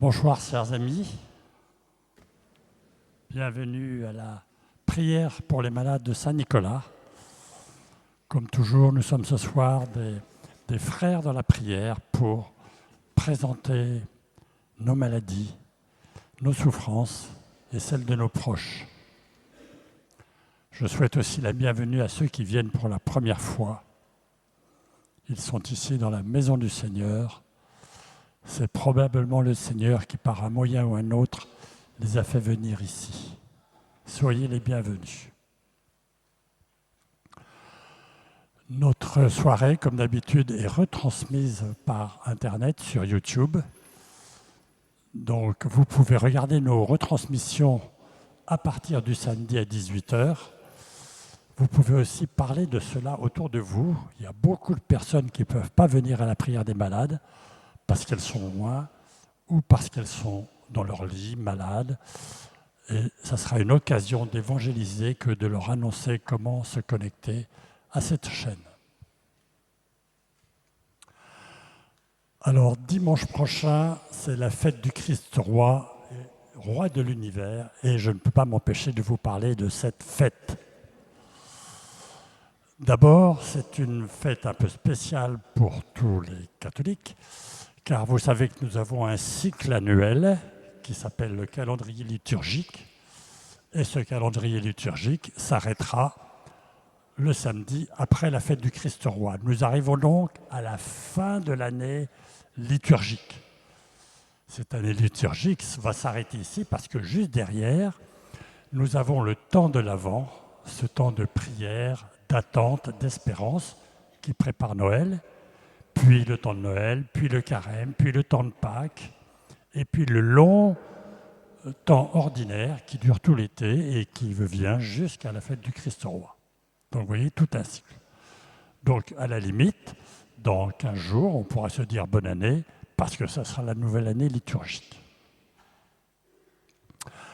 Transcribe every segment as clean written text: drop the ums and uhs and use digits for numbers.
Bonsoir, chers amis. Bienvenue à la prière pour les malades de Saint-Nicolas. Comme toujours, nous sommes ce soir des frères dans la prière pour présenter nos maladies, nos souffrances et celles de nos proches. Je souhaite aussi la bienvenue à ceux qui viennent pour la première fois. Ils sont ici dans la maison du Seigneur. C'est probablement le Seigneur qui, par un moyen ou un autre, les a fait venir ici. Soyez les bienvenus. Notre soirée, comme d'habitude, est retransmise par Internet sur YouTube. Donc, vous pouvez regarder nos retransmissions à partir du samedi à 18h. Vous pouvez aussi parler de cela autour de vous. Il y a beaucoup de personnes qui ne peuvent pas venir à la prière des malades parce qu'elles sont loin ou parce qu'elles sont dans leur lit, malades. Et ça sera une occasion d'évangéliser que de leur annoncer comment se connecter à cette chaîne. Alors, dimanche prochain, c'est la fête du Christ roi, roi de l'univers, et je ne peux pas m'empêcher de vous parler de cette fête. D'abord, c'est une fête un peu spéciale pour tous les catholiques, car vous savez que nous avons un cycle annuel qui s'appelle le calendrier liturgique. Et ce calendrier liturgique s'arrêtera le samedi après la fête du Christ roi. Nous arrivons donc à la fin de l'année liturgique. Cette année liturgique va s'arrêter ici parce que juste derrière, nous avons le temps de l'Avent, ce temps de prière, d'attente, d'espérance qui prépare Noël, puis le temps de Noël, puis le carême, puis le temps de Pâques, et puis le long temps ordinaire qui dure tout l'été et qui vient jusqu'à la fête du Christ roi. Donc vous voyez, tout un cycle. Donc à la limite, dans 15 jours, on pourra se dire bonne année parce que ça sera la nouvelle année liturgique.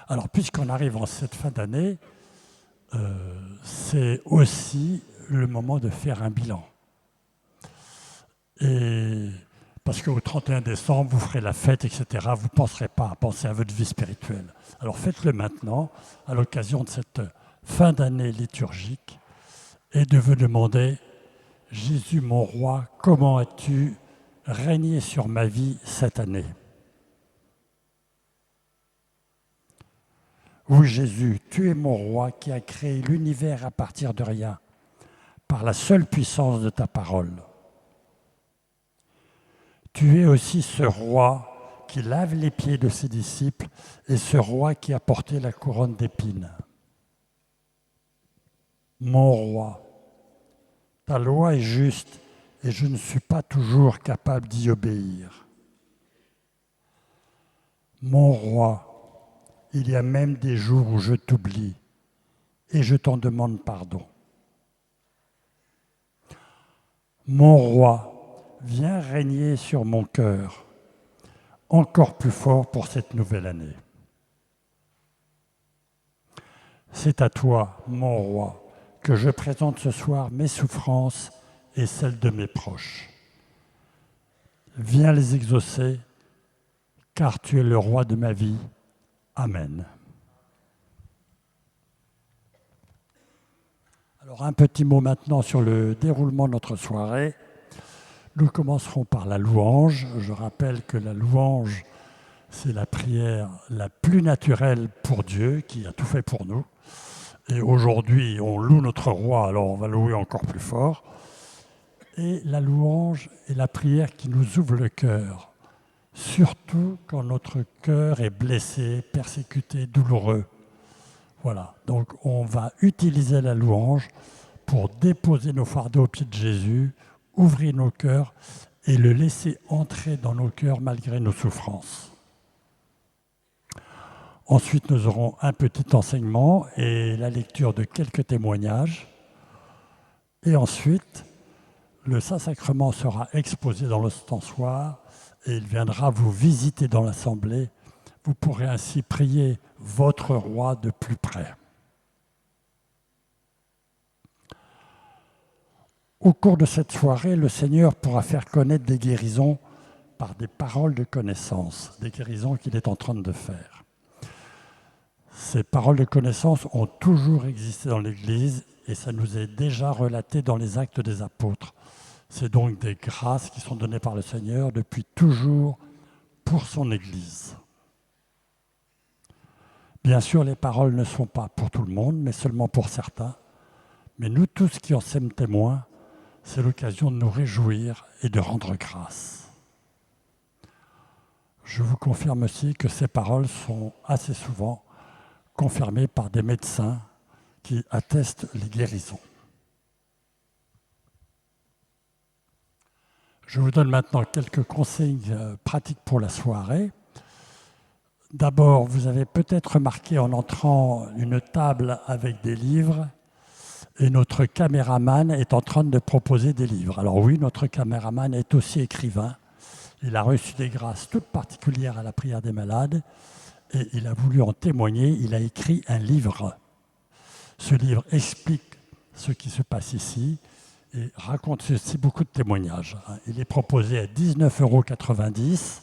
Alors puisqu'on arrive en cette fin d'année, c'est aussi le moment de faire un bilan. Et parce qu'au 31 décembre, vous ferez la fête, etc. Vous ne penserez pas à penser à votre vie spirituelle. Alors faites-le maintenant, à l'occasion de cette fin d'année liturgique, et de vous demander, Jésus mon roi, comment as-tu régné sur ma vie cette année ? Oui Jésus, tu es mon roi qui a créé l'univers à partir de rien, par la seule puissance de ta parole. Tu es aussi ce roi qui lave les pieds de ses disciples et ce roi qui a porté la couronne d'épines. Mon roi, ta loi est juste et je ne suis pas toujours capable d'y obéir. Mon roi, il y a même des jours où je t'oublie et je t'en demande pardon. Mon roi, viens régner sur mon cœur, encore plus fort pour cette nouvelle année. C'est à toi, mon roi, que je présente ce soir mes souffrances et celles de mes proches. Viens les exaucer, car tu es le roi de ma vie. Amen. Alors un petit mot maintenant sur le déroulement de notre soirée. Nous commencerons par la louange. Je rappelle que la louange, c'est la prière la plus naturelle pour Dieu, qui a tout fait pour nous. Et aujourd'hui, on loue notre roi, alors on va louer encore plus fort. Et la louange est la prière qui nous ouvre le cœur, surtout quand notre cœur est blessé, persécuté, douloureux. Voilà, donc on va utiliser la louange pour déposer nos fardeaux aux pieds de Jésus, ouvrir nos cœurs et le laisser entrer dans nos cœurs malgré nos souffrances. Ensuite, nous aurons un petit enseignement et la lecture de quelques témoignages. Et ensuite, le Saint-Sacrement sera exposé dans l'ostensoir et il viendra vous visiter dans l'assemblée. Vous pourrez ainsi prier votre roi de plus près. Au cours de cette soirée, le Seigneur pourra faire connaître des guérisons par des paroles de connaissance, des guérisons qu'il est en train de faire. Ces paroles de connaissance ont toujours existé dans l'Église et ça nous est déjà relaté dans les Actes des Apôtres. C'est donc des grâces qui sont données par le Seigneur depuis toujours pour son Église. Bien sûr, les paroles ne sont pas pour tout le monde, mais seulement pour certains. Mais nous tous qui en sommes témoins, c'est l'occasion de nous réjouir et de rendre grâce. Je vous confirme aussi que ces paroles sont assez souvent confirmées par des médecins qui attestent les guérisons. Je vous donne maintenant quelques conseils pratiques pour la soirée. D'abord, vous avez peut-être remarqué en entrant une table avec des livres et notre caméraman est en train de proposer des livres. Alors oui, notre caméraman est aussi écrivain. Il a reçu des grâces toutes particulières à la prière des malades et il a voulu en témoigner. Il a écrit un livre. Ce livre explique ce qui se passe ici et raconte aussi beaucoup de témoignages. Il est proposé à 19,90 €.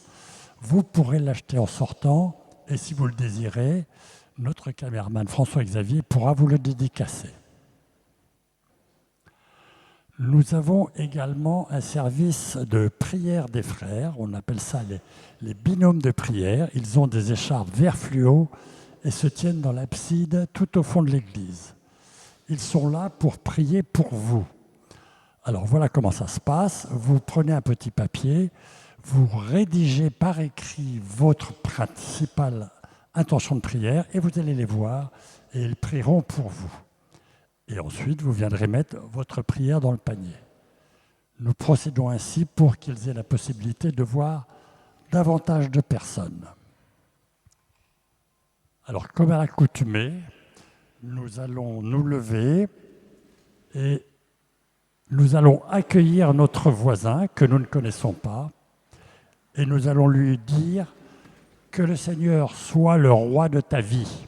Vous pourrez l'acheter en sortant et si vous le désirez, notre caméraman François-Xavier pourra vous le dédicacer. Nous avons également un service de prière des frères, on appelle ça les binômes de prière. Ils ont des écharpes vert fluo et se tiennent dans l'abside tout au fond de l'église. Ils sont là pour prier pour vous. Alors voilà comment ça se passe. Vous prenez un petit papier, vous rédigez par écrit votre principale intention de prière et vous allez les voir et ils prieront pour vous. Et ensuite, vous viendrez mettre votre prière dans le panier. Nous procédons ainsi pour qu'ils aient la possibilité de voir davantage de personnes. Alors, comme à l'accoutumée, nous allons nous lever et nous allons accueillir notre voisin que nous ne connaissons pas et nous allons lui dire que le Seigneur soit le roi de ta vie.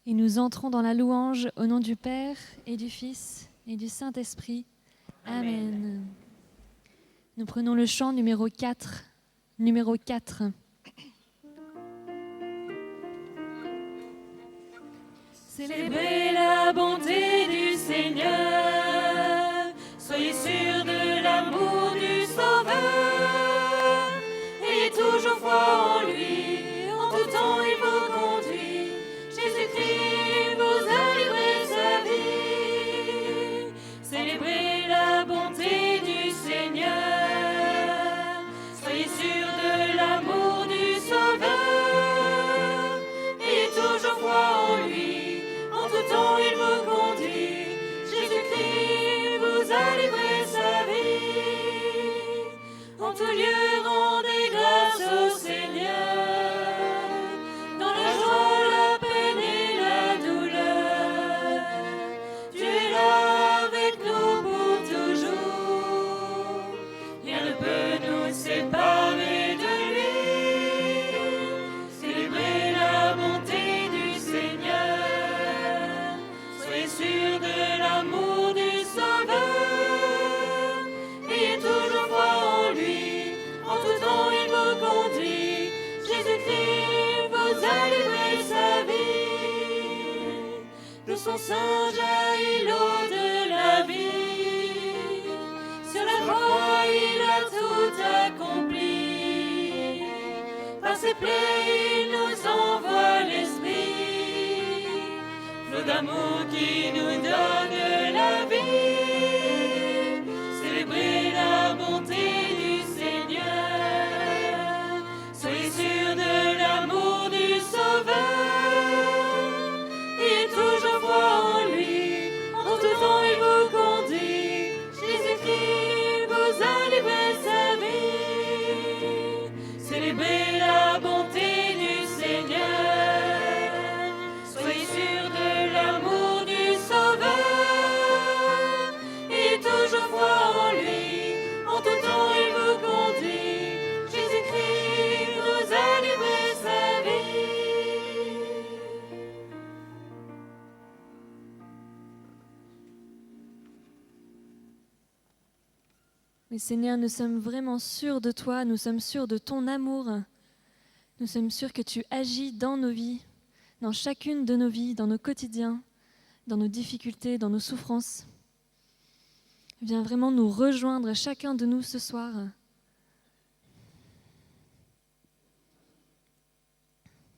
Et nous entrons dans la louange au nom du Père et du Fils et du Saint-Esprit. Amen. Nous prenons le chant numéro 4. Numéro 4. Célébrez la bonté du Seigneur, soyez sûrs de l'amour du Sauveur, ayez toujours foi en lui, en tout temps il vous conduit, Jésus-Christ vous a livré sa vie. Célébrez la bonté du Seigneur, soyez sûrs de l'amour du Sauveur, ayez toujours foi en lui. En tout temps, il vous conduit. Jésus-Christ vous a livré sa vie. En tout lieu, rendez grâce au Seigneur. Dans la joie, la peine et la douleur. Dieu est là avec nous pour toujours. Rien ne peut nous séparer de lui. Célébrez la bonté du Seigneur. Soyez sûrs de l'amour du Sauveur, ayez toujours foi en lui, en tout temps il vous conduit, Jésus-Christ vous a livré sa vie. De son sein jaillit l'eau de la vie, sur la croix il a tout accompli, par ses plaies il nous envoie l'Esprit, flot d'amour qui nous donne la vie. Célébrez la bonté du Seigneur. Soyez sûrs de l'amour du Sauveur. Ayez toujours foi en lui. En tout temps, il vous conduit. Jésus-Christ vous a livré sa vie. Célébrez la bonté du Seigneur. Mais Seigneur, nous sommes vraiment sûrs de toi, nous sommes sûrs de ton amour. Nous sommes sûrs que tu agis dans nos vies, dans chacune de nos vies, dans nos quotidiens, dans nos difficultés, dans nos souffrances. Viens vraiment nous rejoindre, chacun de nous, ce soir.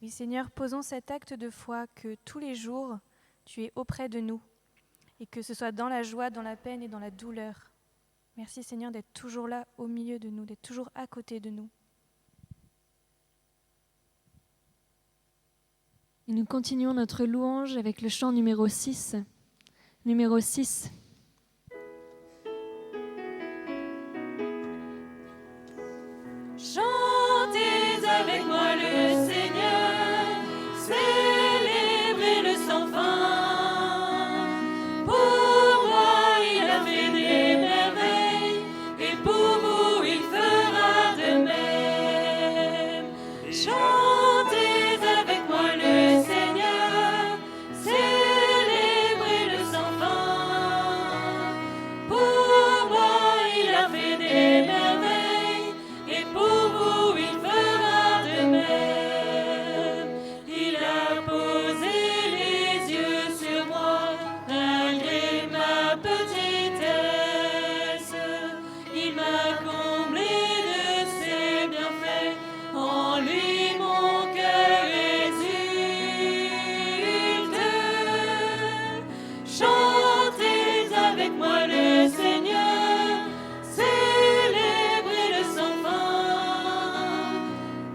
Oui, Seigneur, posons cet acte de foi que tous les jours, tu es auprès de nous, et que ce soit dans la joie, dans la peine et dans la douleur. Merci, Seigneur, d'être toujours là au milieu de nous, d'être toujours à côté de nous. Et nous continuons notre louange avec le chant numéro 6. Numéro 6. Chantez avec moi le Seigneur, célébrez-le sans fin. Pour moi, il a fait des merveilles, et pour vous, il fera de même. Chantez avec moi le Seigneur, célébrez-le sans fin. Pour moi, il a fait des merveilles, et pour vous, il fera de même. Il a posé les yeux sur moi, malgré ma petitesse. Il m'a comblé de ses bienfaits, en lui mon cœur exulte. Chantez avec moi le Seigneur, célébrez-le sans fin.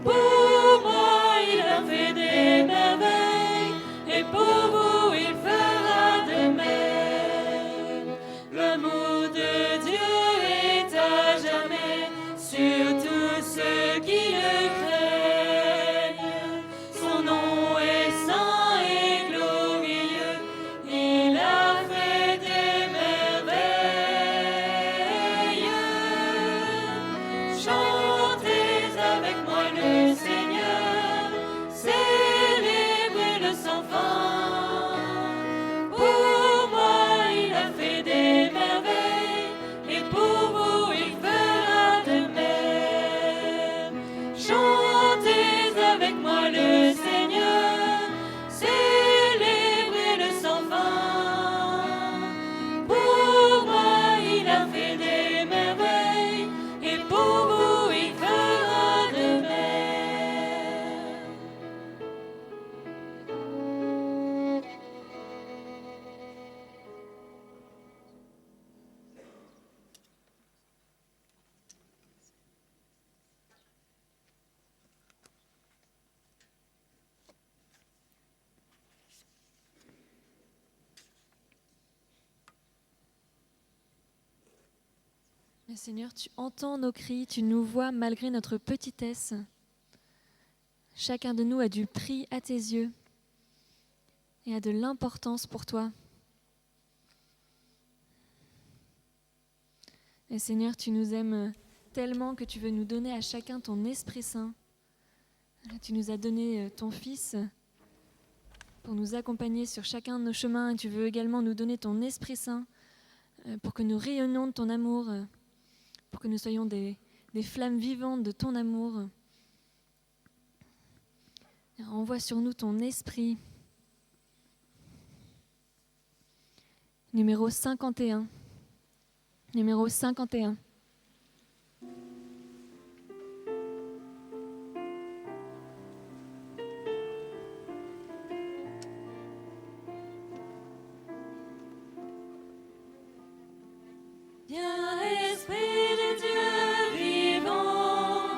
Pour moi, il a fait des merveilles, et pour vous, il fera de même. L'amour de Dieu est à jamais sur tous ceux qui le craignent. Son nom est saint et glorieux, il a fait des merveilles. Chantez avec moi le Seigneur, célébrez-le sans fin. Pour moi, il a fait des merveilles, et pour vous, il fera de même. Chantez avec moi le Seigneur, célébrez-le sans fin. Pour moi, il a fait des merveilles, et pour vous, il fera de même. Mais Seigneur, tu entends nos cris, tu nous vois malgré notre petitesse. Chacun de nous a du prix à tes yeux et a de l'importance pour toi. Et Seigneur, tu nous aimes tellement que tu veux nous donner à chacun ton Esprit Saint. Tu nous as donné ton Fils pour nous accompagner sur chacun de nos chemins, et tu veux également nous donner ton Esprit Saint pour que nous rayonnions de ton amour, pour que nous soyons des flammes vivantes de ton amour. Envoie sur nous ton esprit. Numéro 51. Numéro 51. Viens, Esprit de Dieu vivant,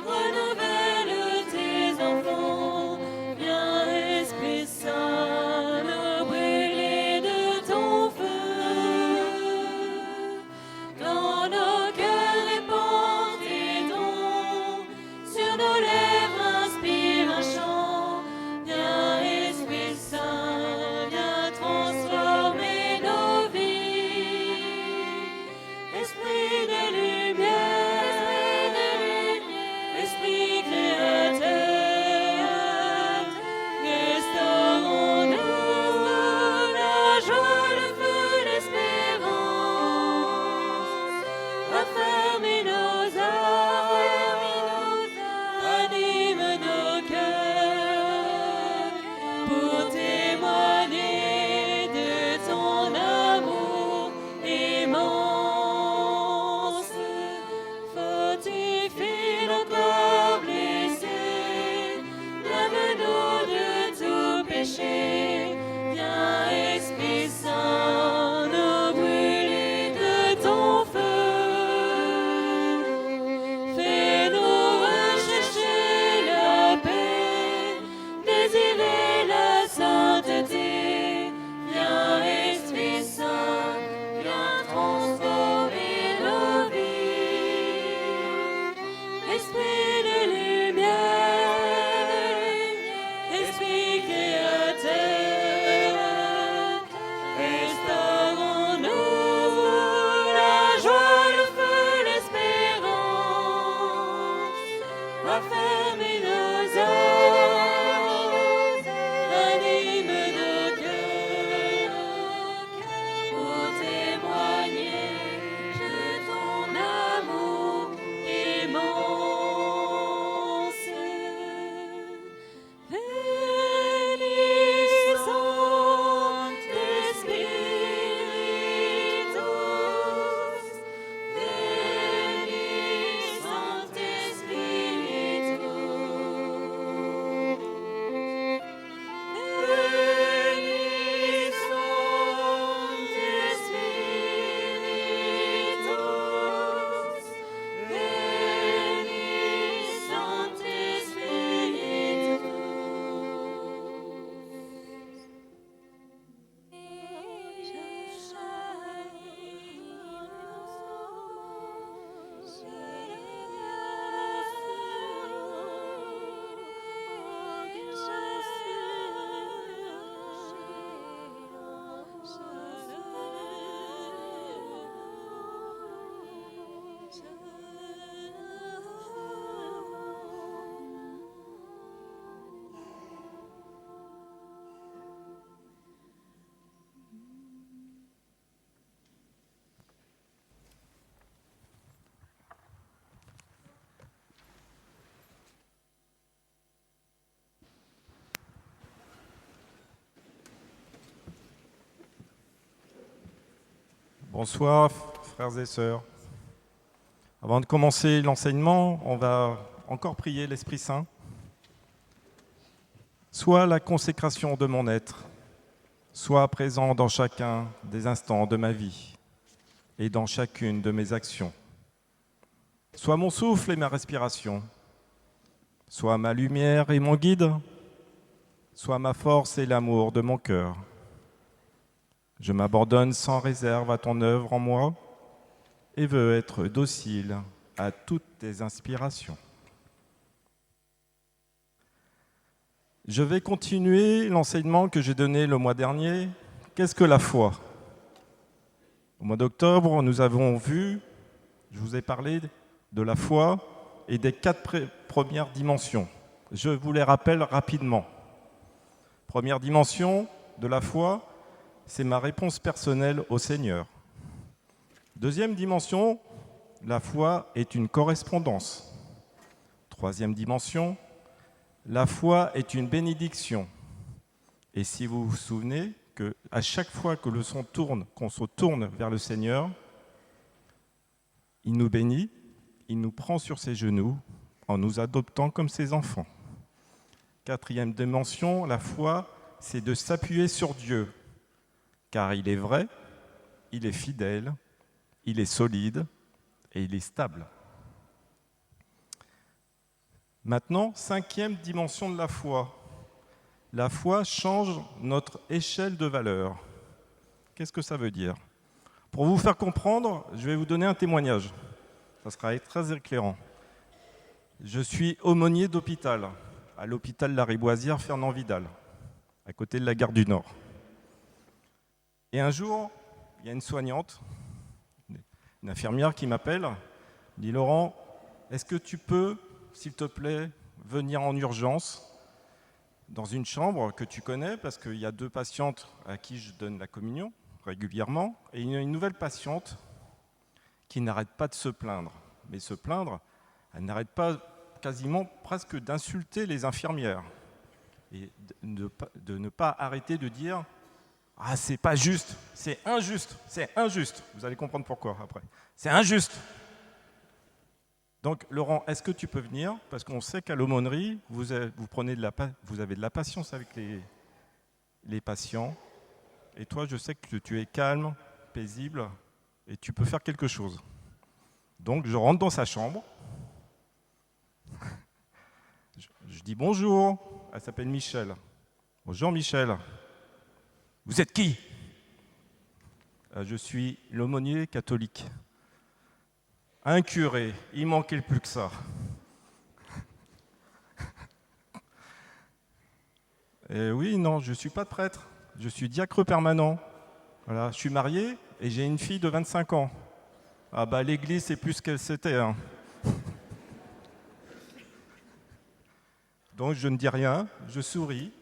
renouvelle tes enfants. Viens, Esprit Saint, nous brûler de ton feu. Dans nos Bonsoir, frères et sœurs. Avant de commencer l'enseignement, on va encore prier l'Esprit Saint. Sois la consécration de mon être, sois présent dans chacun des instants de ma vie et dans chacune de mes actions. Sois mon souffle et ma respiration, sois ma lumière et mon guide, sois ma force et l'amour de mon cœur. Je m'abandonne sans réserve à ton œuvre en moi et veux être docile à toutes tes inspirations. Je vais continuer l'enseignement que j'ai donné le mois dernier. Qu'est-ce que la foi ? Au mois d'octobre, nous avons vu, je vous ai parlé de la foi et des 4 premières dimensions. Je vous les rappelle rapidement. Première dimension de la foi, c'est ma réponse personnelle au Seigneur. Deuxième dimension, la foi est une correspondance. Troisième dimension, la foi est une bénédiction. Et si vous vous souvenez qu'à chaque fois que qu'on se tourne vers le Seigneur, il nous bénit, il nous prend sur ses genoux en nous adoptant comme ses enfants. Quatrième dimension, la foi, c'est de s'appuyer sur Dieu. Car il est vrai, il est fidèle, il est solide et il est stable. Maintenant, 5e dimension de la foi. La foi change notre échelle de valeur. Qu'est-ce que ça veut dire ? Pour vous faire comprendre, je vais vous donner un témoignage. Ça sera très éclairant. Je suis aumônier d'hôpital, à l'hôpital Lariboisière Fernand Vidal, à côté de la gare du Nord. Et un jour, il y a une soignante, une infirmière qui m'appelle, dit « Laurent, est-ce que tu peux, s'il te plaît, venir en urgence dans une chambre que tu connais, parce qu'il y a 2 patientes à qui je donne la communion régulièrement, et il y a une nouvelle patiente qui n'arrête pas de se plaindre. Mais se plaindre, elle n'arrête pas quasiment presque d'insulter les infirmières et de ne pas arrêter de dire « Ah, c'est pas juste, c'est injuste, c'est injuste. » Vous allez comprendre pourquoi après. C'est injuste. Donc, Laurent, est-ce que tu peux venir ? Parce qu'on sait qu'à l'aumônerie, vous avez de la patience avec les patients. Et toi, je sais que tu es calme, paisible, et tu peux faire quelque chose. Donc, je rentre dans sa chambre. Je dis bonjour. Elle s'appelle Michel. Bonjour Michel. Vous êtes qui ? Je suis l'aumônier catholique. Un curé, il manquait plus que ça. Et oui, non, je ne suis pas prêtre, je suis diacre permanent. Voilà, je suis marié et j'ai une fille de 25 ans. Ah bah l'église, c'est plus ce qu'elle c'était. Hein. Donc je ne dis rien, je souris.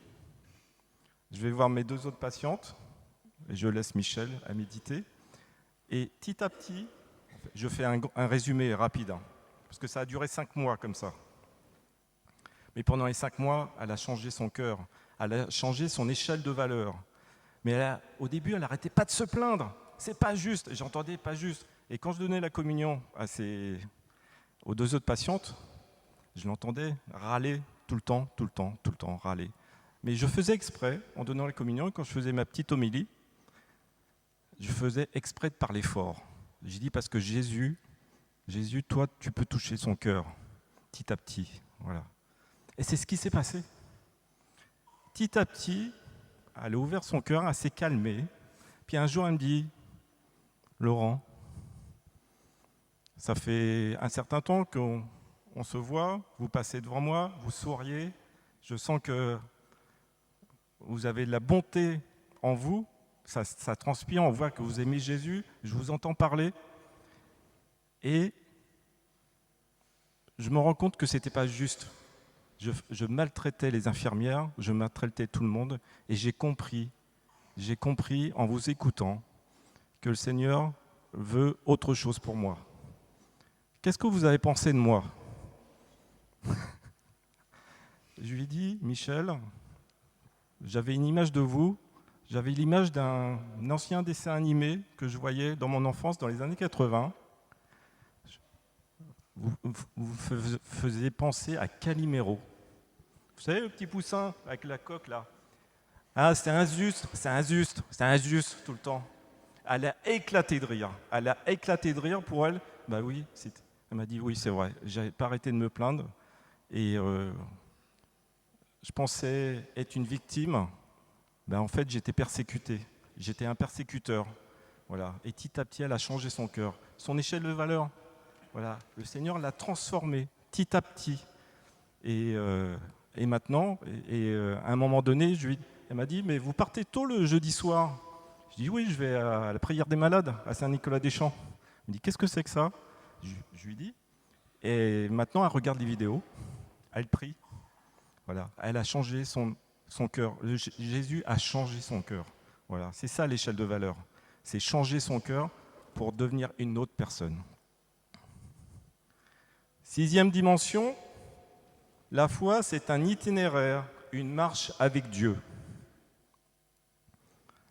Je vais voir mes 2 autres patientes et je laisse Michel à méditer. Et petit à petit, je fais un résumé rapide, hein, parce que ça a duré 5 mois comme ça. Mais pendant les 5 mois, elle a changé son cœur, elle a changé son échelle de valeur. Mais au début, elle n'arrêtait pas de se plaindre. C'est pas juste, j'entendais pas juste. Et quand je donnais la communion aux 2 autres patientes, je l'entendais râler tout le temps, râler. Mais je faisais exprès, en donnant la communion, quand je faisais ma petite homélie, je faisais exprès de parler fort. J'ai dit parce que Jésus, toi, tu peux toucher son cœur, petit à petit. Voilà. Et c'est ce qui s'est passé. Petit à petit, elle a ouvert son cœur, elle s'est calmée. Puis un jour, elle me dit, Laurent, ça fait un certain temps qu'on se voit, vous passez devant moi, vous souriez, je sens que vous avez de la bonté en vous, ça transpire, on voit que vous aimez Jésus, je vous entends parler, et je me rends compte que ce n'était pas juste. Je maltraitais les infirmières, je maltraitais tout le monde, et j'ai compris en vous écoutant que le Seigneur veut autre chose pour moi. Qu'est-ce que vous avez pensé de moi ? Je lui ai dit, Michel, j'avais une image de vous, j'avais l'image d'un ancien dessin animé que je voyais dans mon enfance, dans les années 80. Vous faisiez penser à Calimero. Vous savez, le petit poussin avec la coque là. Ah, c'est injuste tout le temps. Elle a éclaté de rire. Pour elle. Bah oui, elle m'a dit oui, c'est vrai. J'avais pas arrêté de me plaindre. Et je pensais être une victime. Ben, en fait, j'étais persécuté. J'étais un persécuteur. Voilà. Et petit à petit, elle a changé son cœur. Son échelle de valeur, voilà. Le Seigneur l'a transformée petit à petit. Et maintenant, à un moment donné, elle m'a dit, mais vous partez tôt le jeudi soir. Je dis, oui, je vais à la prière des malades, à Saint-Nicolas-des-Champs. Elle me dit, qu'est-ce que c'est que ça ? Je lui dis. Et maintenant, elle regarde les vidéos. Elle prie. Voilà. Elle a changé son cœur. Jésus a changé son cœur. Voilà. C'est ça l'échelle de valeur. C'est changer son cœur pour devenir une autre personne. 6e dimension, la foi, c'est un itinéraire, une marche avec Dieu.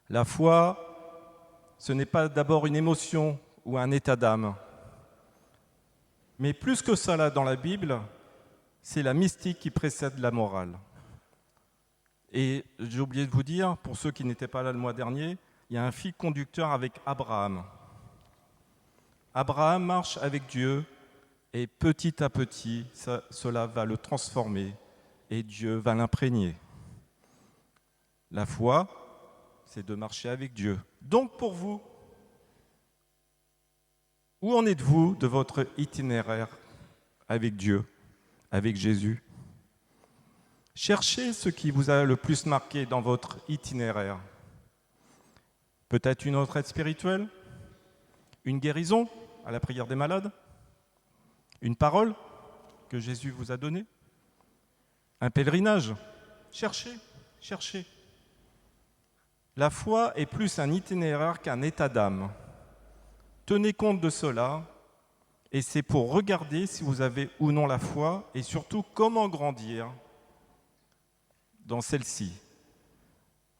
La foi, ce n'est pas d'abord une émotion ou un état d'âme. Mais plus que ça, là, dans la Bible, c'est la mystique qui précède la morale. Et j'ai oublié de vous dire, pour ceux qui n'étaient pas là le mois dernier, il y a un fil conducteur avec Abraham. Abraham marche avec Dieu et petit à petit, cela va le transformer et Dieu va l'imprégner. La foi, c'est de marcher avec Dieu. Donc pour vous, où en êtes-vous de votre itinéraire avec Dieu, avec Jésus ? Cherchez ce qui vous a le plus marqué dans votre itinéraire. Peut-être une retraite spirituelle, une guérison à la prière des malades, une parole que Jésus vous a donnée, un pèlerinage. Cherchez. La foi est plus un itinéraire qu'un état d'âme. Tenez compte de cela, et c'est pour regarder si vous avez ou non la foi, et surtout comment grandir dans celle-ci.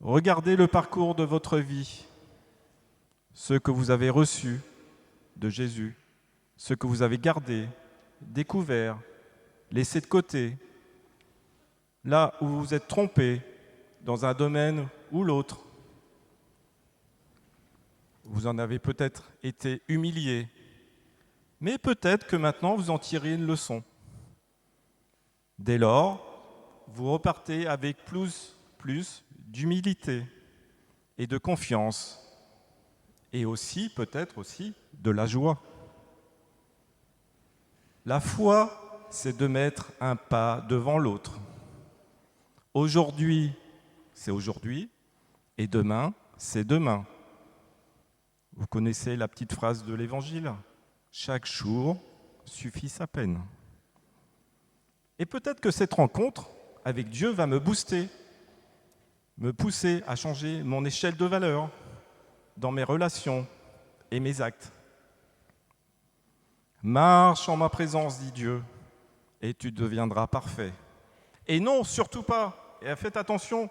Regardez le parcours de votre vie, ce que vous avez reçu de Jésus, ce que vous avez gardé, découvert, laissé de côté, là où vous vous êtes trompé dans un domaine ou l'autre. Vous en avez peut-être été humilié, mais peut-être que maintenant vous en tirez une leçon. Dès lors, vous repartez avec plus d'humilité et de confiance, et aussi, peut-être aussi, de la joie. La foi, c'est de mettre un pas devant l'autre. Aujourd'hui, c'est aujourd'hui, et demain, c'est demain. Vous connaissez la petite phrase de l'Évangile ? Chaque jour suffit sa peine. Et peut-être que cette rencontre avec Dieu va me booster, me pousser à changer mon échelle de valeur dans mes relations et mes actes. Marche en ma présence, dit Dieu, et tu deviendras parfait. Et non, surtout pas, et faites attention,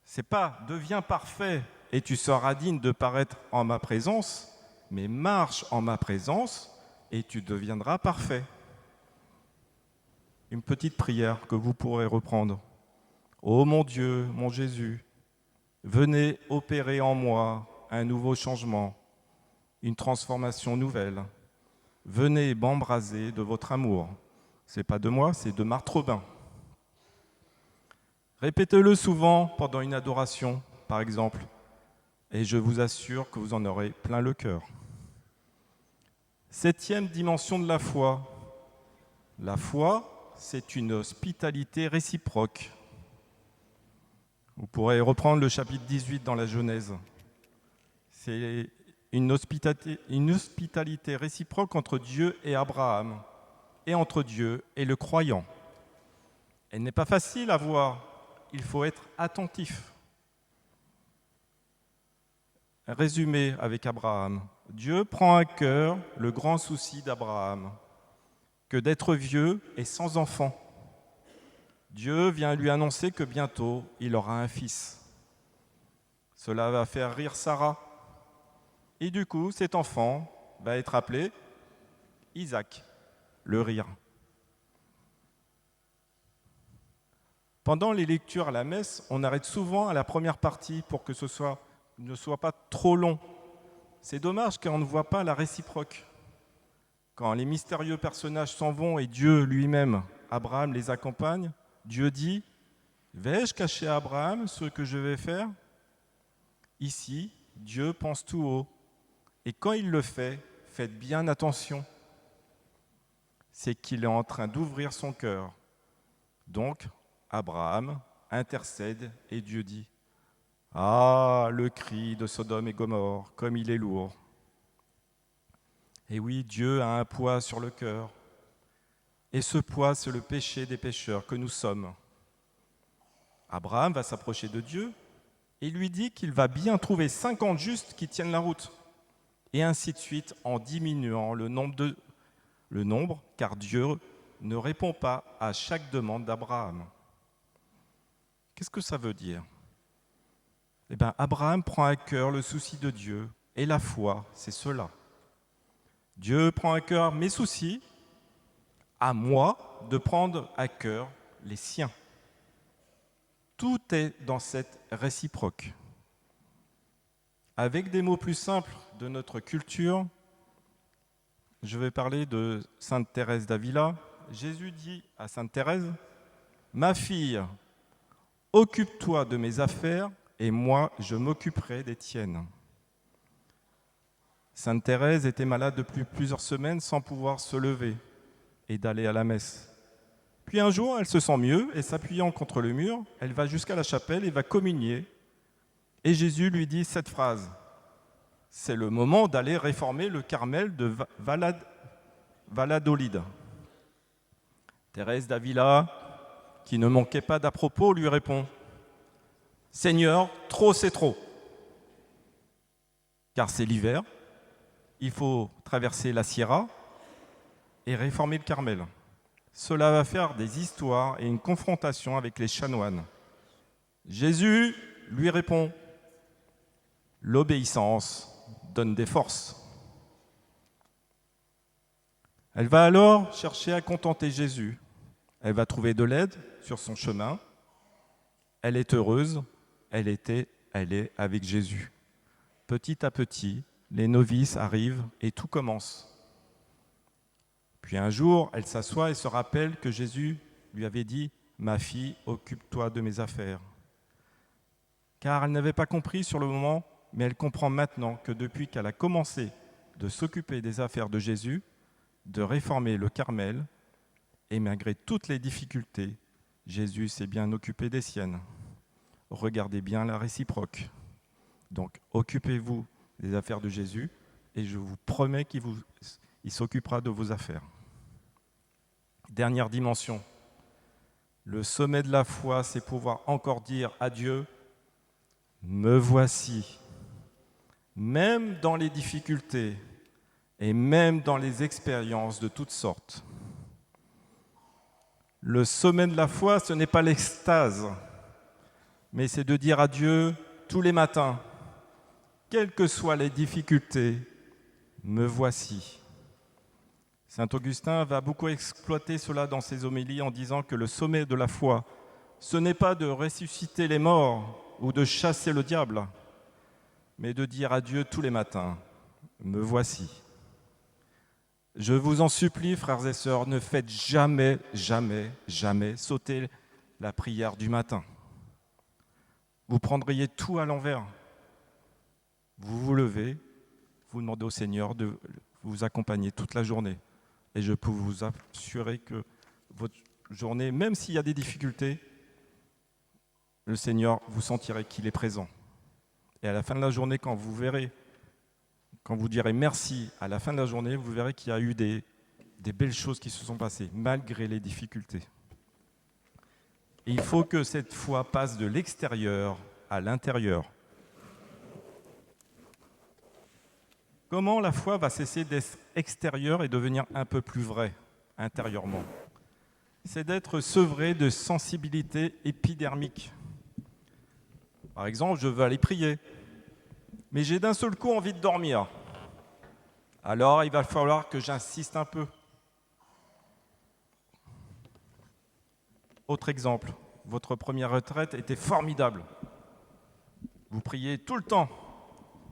c'est pas deviens parfait et tu seras digne de paraître en ma présence, mais marche en ma présence et tu deviendras parfait. Une petite prière que vous pourrez reprendre. Ô mon Dieu, mon Jésus, venez opérer en moi un nouveau changement, une transformation nouvelle. Venez m'embraser de votre amour. Ce n'est pas de moi, c'est de Marthe Robin. Répétez-le souvent pendant une adoration, par exemple, et je vous assure que vous en aurez plein le cœur. 7e dimension de la foi. La foi, c'est une hospitalité réciproque. Vous pourrez reprendre le chapitre 18 dans la Genèse. C'est une hospitalité réciproque entre Dieu et Abraham, et entre Dieu et le croyant. Elle n'est pas facile à voir, il faut être attentif. Résumé avec Abraham. Dieu prend à cœur le grand souci d'Abraham, que d'être vieux et sans enfant. Dieu vient lui annoncer que bientôt il aura un fils. Cela va faire rire Sarah. Et du coup, cet enfant va être appelé Isaac, le rire. Pendant les lectures à la messe, on arrête souvent à la première partie pour que ne soit pas trop long. C'est dommage car on ne voit pas la réciproque. Quand les mystérieux personnages s'en vont et Dieu lui-même, Abraham, les accompagne, Dieu dit « Vais-je cacher à Abraham ce que je vais faire ?» Ici, Dieu pense tout haut. Et quand il le fait, faites bien attention. C'est qu'il est en train d'ouvrir son cœur. Donc, Abraham intercède et Dieu dit « Ah, le cri de Sodome et Gomorrhe, comme il est lourd !» Et oui, Dieu a un poids sur le cœur. Et ce poids, c'est le péché des pécheurs que nous sommes. Abraham va s'approcher de Dieu et lui dit qu'il va bien trouver 50 justes qui tiennent la route. Et ainsi de suite, en diminuant le nombre, car Dieu ne répond pas à chaque demande d'Abraham. Qu'est-ce que ça veut dire ? Eh bien, Abraham prend à cœur le souci de Dieu, et la foi, c'est cela. Dieu prend à cœur mes soucis, à moi de prendre à cœur les siens. Tout est dans cette réciproque. Avec des mots plus simples de notre culture, je vais parler de Sainte Thérèse d'Avila. Jésus dit à Sainte Thérèse, « Ma fille, occupe-toi de mes affaires et moi je m'occuperai des tiennes. » Sainte Thérèse était malade depuis plusieurs semaines sans pouvoir se lever et d'aller à la messe. Puis un jour, elle se sent mieux et s'appuyant contre le mur, elle va jusqu'à la chapelle et va communier. Et Jésus lui dit cette phrase, « C'est le moment d'aller réformer le Carmel de Valladolid. » Thérèse d'Avila, qui ne manquait pas d'à-propos, lui répond, « Seigneur, trop c'est trop. Car c'est l'hiver, il faut traverser la Sierra et réformer le Carmel. Cela va faire des histoires et une confrontation avec les chanoines. » Jésus lui répond, « L'obéissance donne des forces. » Elle va alors chercher à contenter Jésus. Elle va trouver de l'aide sur son chemin. Elle est heureuse, elle est avec Jésus. Petit à petit, les novices arrivent et tout commence. Puis un jour, elle s'assoit et se rappelle que Jésus lui avait dit « Ma fille, occupe-toi de mes affaires. » Car elle n'avait pas compris sur le moment, mais elle comprend maintenant que depuis qu'elle a commencé de s'occuper des affaires de Jésus, de réformer le Carmel, et malgré toutes les difficultés, Jésus s'est bien occupé des siennes. Regardez bien la réciproque. Donc, occupez-vous des affaires de Jésus, et je vous promets qu'il s'occupera de vos affaires. Dernière dimension. Le sommet de la foi, c'est pouvoir encore dire à Dieu, « Me voici ». Même dans les difficultés et même dans les expériences de toutes sortes. Le sommet de la foi, ce n'est pas l'extase, mais c'est de dire à Dieu tous les matins, quelles que soient les difficultés, me voici. Saint Augustin va beaucoup exploiter cela dans ses homélies en disant que le sommet de la foi, ce n'est pas de ressusciter les morts ou de chasser le diable, mais de dire à Dieu tous les matins, me voici. Je vous en supplie, frères et sœurs, ne faites jamais, jamais, jamais sauter la prière du matin. Vous prendriez tout à l'envers. Vous vous levez, vous demandez au Seigneur de vous accompagner toute la journée. Et je peux vous assurer que votre journée, même s'il y a des difficultés, le Seigneur, vous sentirez qu'il est présent. Et à la fin de la journée, quand vous direz merci à la fin de la journée, vous verrez qu'il y a eu des belles choses qui se sont passées, malgré les difficultés. Et il faut que cette foi passe de l'extérieur à l'intérieur. Comment la foi va cesser d'être extérieure et devenir un peu plus vraie, intérieurement ? C'est d'être sevré de sensibilité épidermique. Par exemple, je veux aller prier. mais j'ai d'un seul coup envie de dormir. Alors, il va falloir que j'insiste un peu. Autre exemple, votre première retraite était formidable. Vous priez tout le temps,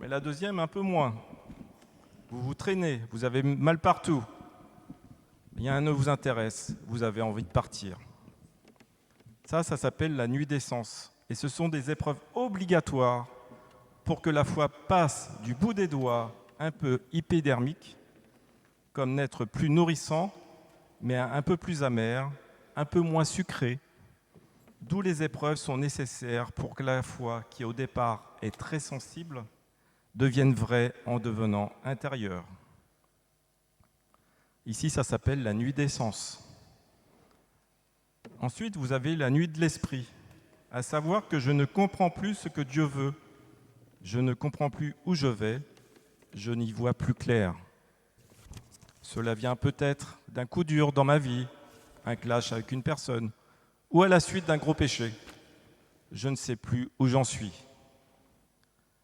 mais la deuxième un peu moins. Vous vous traînez, vous avez mal partout. Rien ne vous intéresse, vous avez envie de partir. Ça s'appelle la nuit des sens. Et ce sont des épreuves obligatoires pour que la foi passe du bout des doigts un peu hypodermique, comme n'être plus nourrissant, mais un peu plus amer, un peu moins sucré. D'où les épreuves sont nécessaires pour que la foi, qui au départ est très sensible, devienne vraie en devenant intérieure. Ici, ça s'appelle la nuit des sens. Ensuite, vous avez la nuit de l'esprit, à savoir que je ne comprends plus ce que Dieu veut, je ne comprends plus où je vais, je n'y vois plus clair. Cela vient peut-être d'un coup dur dans ma vie, un clash avec une personne, ou à la suite d'un gros péché. Je ne sais plus où j'en suis.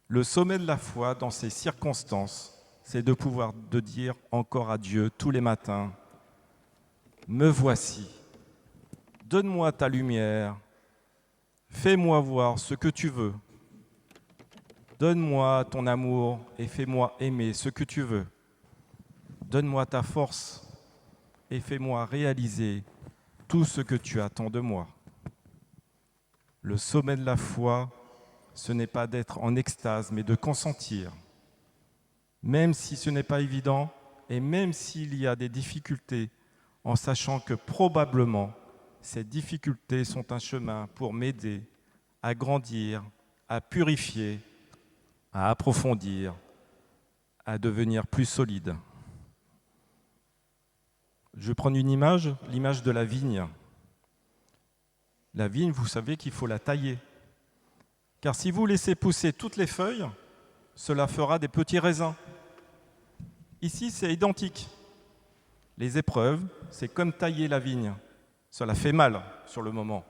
Le sommet de la foi dans ces circonstances, c'est de pouvoir dire encore à Dieu tous les matins, « Me voici, donne-moi ta lumière, fais-moi voir ce que tu veux. Donne-moi ton amour et fais-moi aimer ce que tu veux. Donne-moi ta force et fais-moi réaliser tout ce que tu attends de moi. » Le sommet de la foi, ce n'est pas d'être en extase, mais de consentir. Même si ce n'est pas évident et même s'il y a des difficultés, en sachant que probablement ces difficultés sont un chemin pour m'aider à grandir, à purifier, à approfondir, à devenir plus solide. Je vais prendre une image, l'image de la vigne. La vigne, vous savez qu'il faut la tailler. Car si vous laissez pousser toutes les feuilles, cela fera des petits raisins. Ici, c'est identique. Les épreuves, c'est comme tailler la vigne. Cela fait mal sur le moment.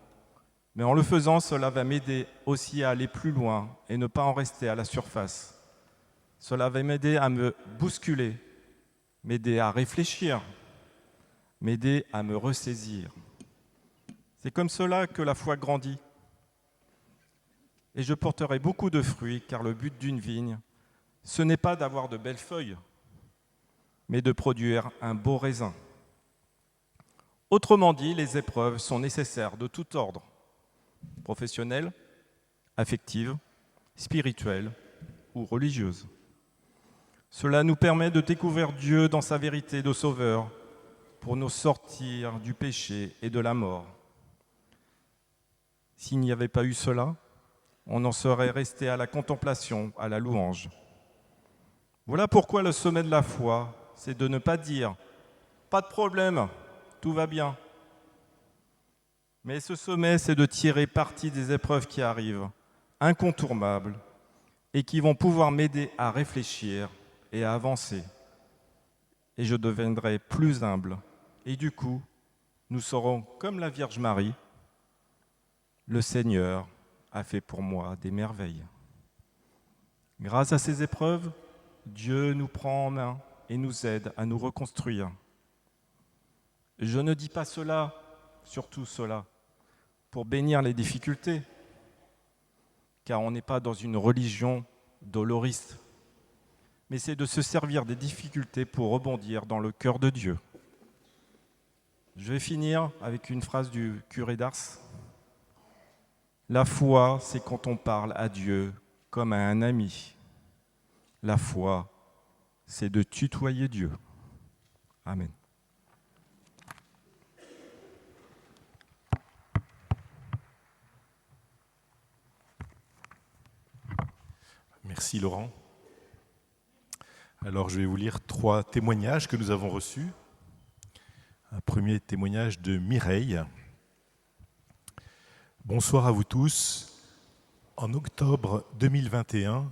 Mais en le faisant, cela va m'aider aussi à aller plus loin et ne pas en rester à la surface. Cela va m'aider à me bousculer, m'aider à réfléchir, m'aider à me ressaisir. C'est comme cela que la foi grandit. Et je porterai beaucoup de fruits, car le but d'une vigne, ce n'est pas d'avoir de belles feuilles, mais de produire un beau raisin. Autrement dit, les épreuves sont nécessaires de tout ordre, professionnelles, affectives, spirituelles ou religieuses. Cela nous permet de découvrir Dieu dans sa vérité de Sauveur pour nous sortir du péché et de la mort. S'il n'y avait pas eu cela, on en serait resté à la contemplation, à la louange. Voilà pourquoi le sommet de la foi, c'est de ne pas dire « pas de problème, tout va bien ». Mais ce sommet, c'est de tirer parti des épreuves qui arrivent, incontournables, et qui vont pouvoir m'aider à réfléchir et à avancer. Et je deviendrai plus humble. Et du coup, nous serons comme la Vierge Marie. Le Seigneur a fait pour moi des merveilles. Grâce à ces épreuves, Dieu nous prend en main et nous aide à nous reconstruire. Je ne dis pas cela, surtout cela, pour bénir les difficultés, car on n'est pas dans une religion doloriste, mais c'est de se servir des difficultés pour rebondir dans le cœur de Dieu. Je vais finir avec une phrase du curé d'Ars. La foi, c'est quand on parle à Dieu comme à un ami. La foi, c'est de tutoyer Dieu. Amen. Merci Laurent. Alors je vais vous lire 3 témoignages que nous avons reçus. Un premier témoignage de Mireille. Bonsoir à vous tous. En octobre 2021,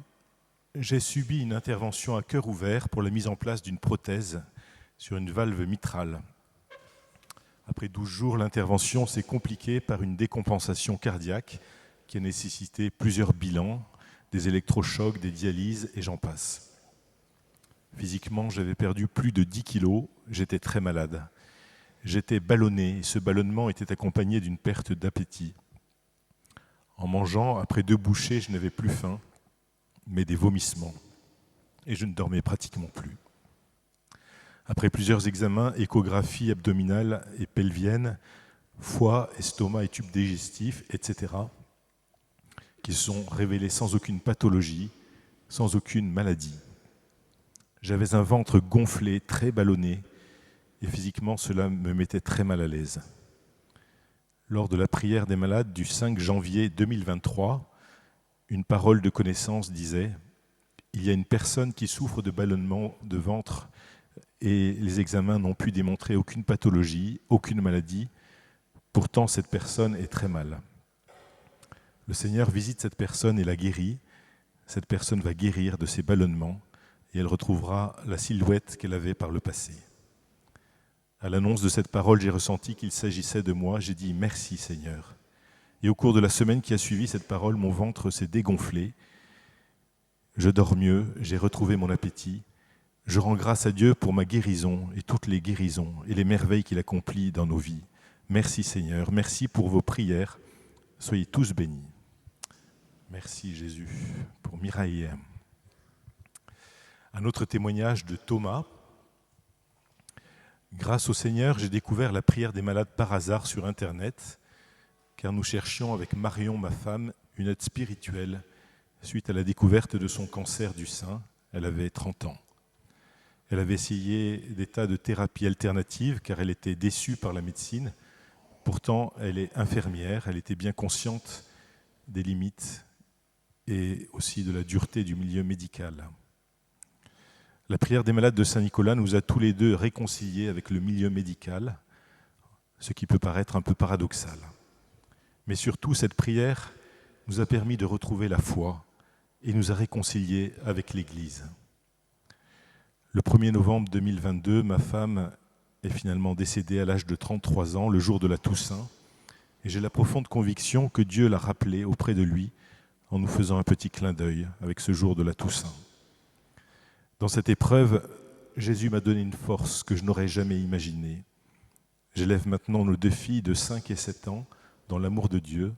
j'ai subi une intervention à cœur ouvert pour la mise en place d'une prothèse sur une valve mitrale. Après 12 jours, l'intervention s'est compliquée par une décompensation cardiaque qui a nécessité plusieurs bilans, des électrochocs, des dialyses et j'en passe. Physiquement, j'avais perdu plus de 10 kilos, j'étais très malade. J'étais ballonné et ce ballonnement était accompagné d'une perte d'appétit. En mangeant, après 2 bouchées, je n'avais plus faim, mais des vomissements. Et je ne dormais pratiquement plus. Après plusieurs examens, échographie abdominale et pelvienne, foie, estomac et tube digestif, etc., qui se sont révélés sans aucune pathologie, sans aucune maladie. J'avais un ventre gonflé, très ballonné, et physiquement, cela me mettait très mal à l'aise. Lors de la prière des malades du 5 janvier 2023, une parole de connaissance disait « Il y a une personne qui souffre de ballonnement de ventre et les examens n'ont pu démontrer aucune pathologie, aucune maladie. Pourtant, cette personne est très mal. Le Seigneur visite cette personne et la guérit. Cette personne va guérir de ses ballonnements et elle retrouvera la silhouette qu'elle avait par le passé. » À l'annonce de cette parole, j'ai ressenti qu'il s'agissait de moi. J'ai dit « Merci Seigneur ». Et au cours de la semaine qui a suivi cette parole, mon ventre s'est dégonflé. Je dors mieux, j'ai retrouvé mon appétit. Je rends grâce à Dieu pour ma guérison et toutes les guérisons et les merveilles qu'il accomplit dans nos vies. Merci Seigneur, merci pour vos prières. Soyez tous bénis. Merci Jésus pour Mireille. Un autre témoignage de Thomas. Grâce au Seigneur, j'ai découvert la prière des malades par hasard sur Internet, car nous cherchions avec Marion, ma femme, une aide spirituelle suite à la découverte de son cancer du sein. Elle avait 30 ans. Elle avait essayé des tas de thérapies alternatives, car elle était déçue par la médecine. Pourtant, elle est infirmière, elle était bien consciente des limites et aussi de la dureté du milieu médical. La prière des malades de Saint-Nicolas nous a tous les deux réconciliés avec le milieu médical, ce qui peut paraître un peu paradoxal. Mais surtout, cette prière nous a permis de retrouver la foi et nous a réconciliés avec l'Église. Le 1er novembre 2022, ma femme est finalement décédée à l'âge de 33 ans, le jour de la Toussaint, et j'ai la profonde conviction que Dieu l'a rappelée auprès de lui en nous faisant un petit clin d'œil avec ce jour de la Toussaint. Dans cette épreuve, Jésus m'a donné une force que je n'aurais jamais imaginée. J'élève maintenant nos 2 filles de 5 et 7 ans dans l'amour de Dieu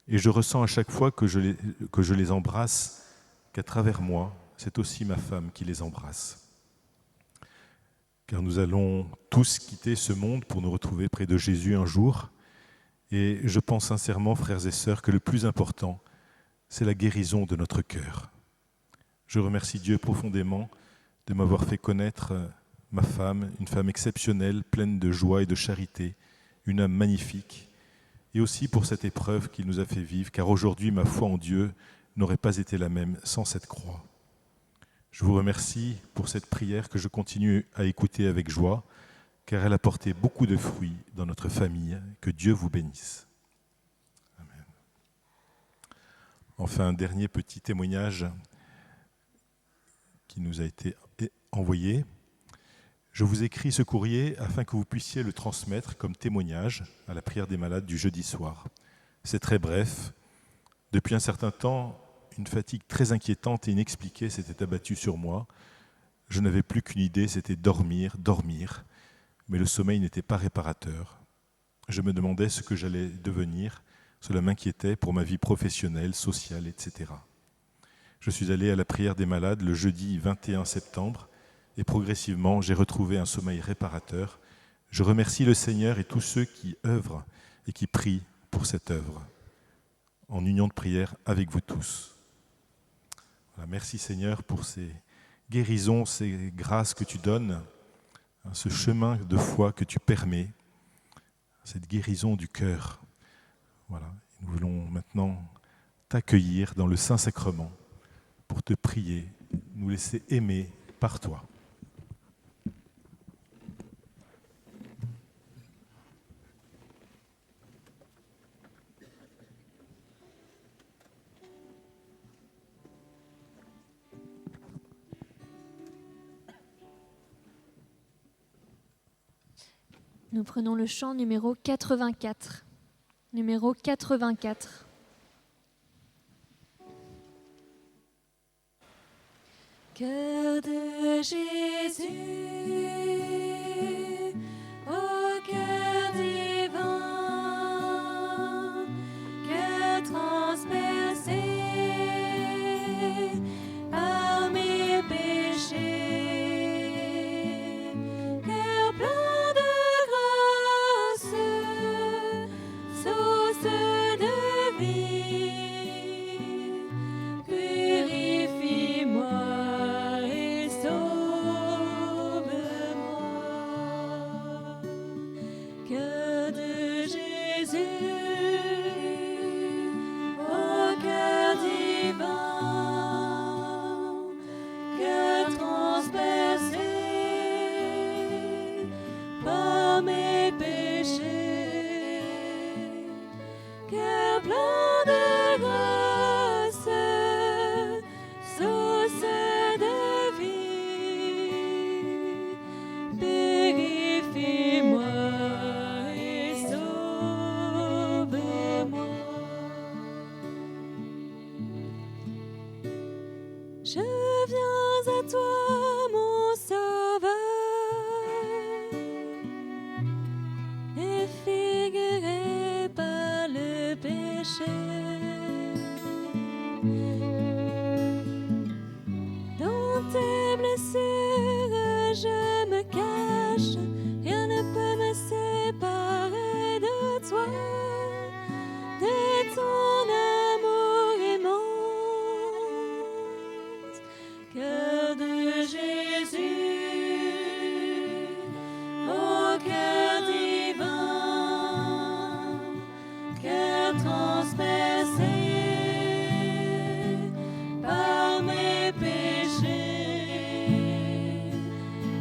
et je ressens à chaque fois que je les embrasse qu'à travers moi, c'est aussi ma femme qui les embrasse. Car nous allons tous quitter ce monde pour nous retrouver près de Jésus un jour et je pense sincèrement, frères et sœurs, que le plus important, c'est la guérison de notre cœur. Je remercie Dieu profondément de m'avoir fait connaître ma femme, une femme exceptionnelle, pleine de joie et de charité, une âme magnifique, et aussi pour cette épreuve qu'il nous a fait vivre, car aujourd'hui ma foi en Dieu n'aurait pas été la même sans cette croix. Je vous remercie pour cette prière que je continue à écouter avec joie, car elle a porté beaucoup de fruits dans notre famille. Que Dieu vous bénisse. Amen. Enfin, un dernier petit témoignage qui nous a été envoyé. Je vous écris ce courrier afin que vous puissiez le transmettre comme témoignage à la prière des malades du jeudi soir. C'est très bref. Depuis un certain temps, une fatigue très inquiétante et inexpliquée s'était abattue sur moi. Je n'avais plus qu'une idée, c'était dormir, mais le sommeil n'était pas réparateur. Je me demandais ce que j'allais devenir. Cela m'inquiétait pour ma vie professionnelle, sociale, etc. Je suis allé à la prière des malades le jeudi 21 septembre et progressivement, j'ai retrouvé un sommeil réparateur. Je remercie le Seigneur et tous ceux qui œuvrent et qui prient pour cette œuvre, en union de prière avec vous tous. Voilà, merci Seigneur pour ces guérisons, ces grâces que tu donnes, ce chemin de foi que tu permets, cette guérison du cœur. Voilà. Nous voulons maintenant t'accueillir dans le Saint-Sacrement pour te prier, nous laisser aimer par toi. Nous prenons le chant numéro 84. Numéro 84. Cœur de Jésus, ô cœur divin, cœur transpercé par mes péchés, cœur plein de grâce, source de vie, purifie-moi. Cœur de Jésus, ô cœur divin, cœur transpercé par mes péchés, cœur plein de grâce, source de vie, purifie-moi. Je viens à toi, mon Sauveur, défiguré par le péché. Dans tes blessures, je me cache, rien ne peut me séparer de toi, de ton amour immense. Cœur de Jésus, ô cœur divin, cœur transpercé par mes péchés,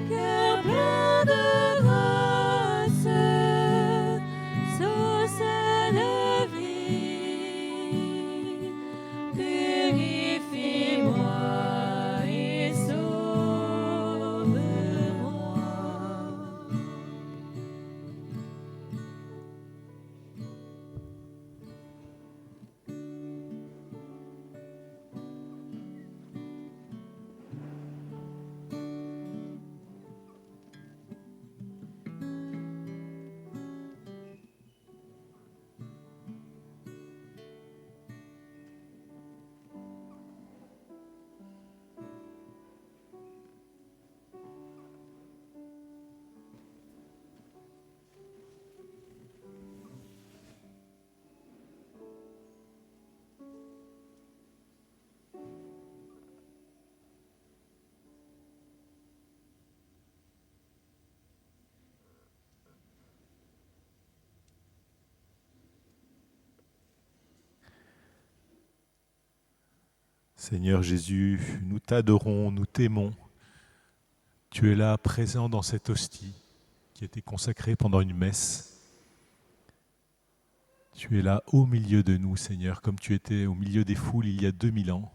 cœur plein de grâce, source de vie, purifie-moi. Seigneur Jésus, nous t'adorons, nous t'aimons. Tu es là, présent dans cette hostie qui a été consacrée pendant une messe. Tu es là au milieu de nous, Seigneur, comme tu étais au milieu des foules il y a 2000 ans,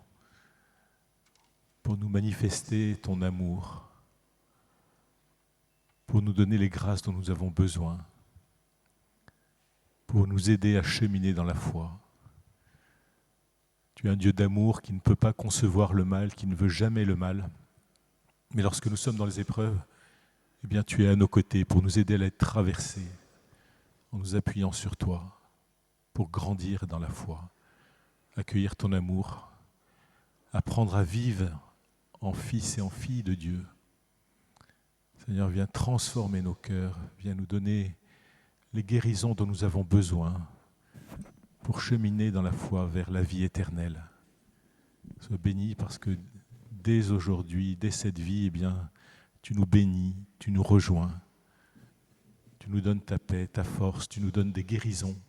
pour nous manifester ton amour, pour nous donner les grâces dont nous avons besoin, pour nous aider à cheminer dans la foi. Tu es un Dieu d'amour qui ne peut pas concevoir le mal, qui ne veut jamais le mal. Mais lorsque nous sommes dans les épreuves, eh bien, tu es à nos côtés pour nous aider à les traverser, en nous appuyant sur toi, pour grandir dans la foi, accueillir ton amour, apprendre à vivre en fils et en filles de Dieu. Seigneur, viens transformer nos cœurs, viens nous donner les guérisons dont nous avons besoin, pour cheminer dans la foi vers la vie éternelle. Sois béni parce que dès aujourd'hui, dès cette vie, eh bien, tu nous bénis, tu nous rejoins, tu nous donnes ta paix, ta force, tu nous donnes des guérisons.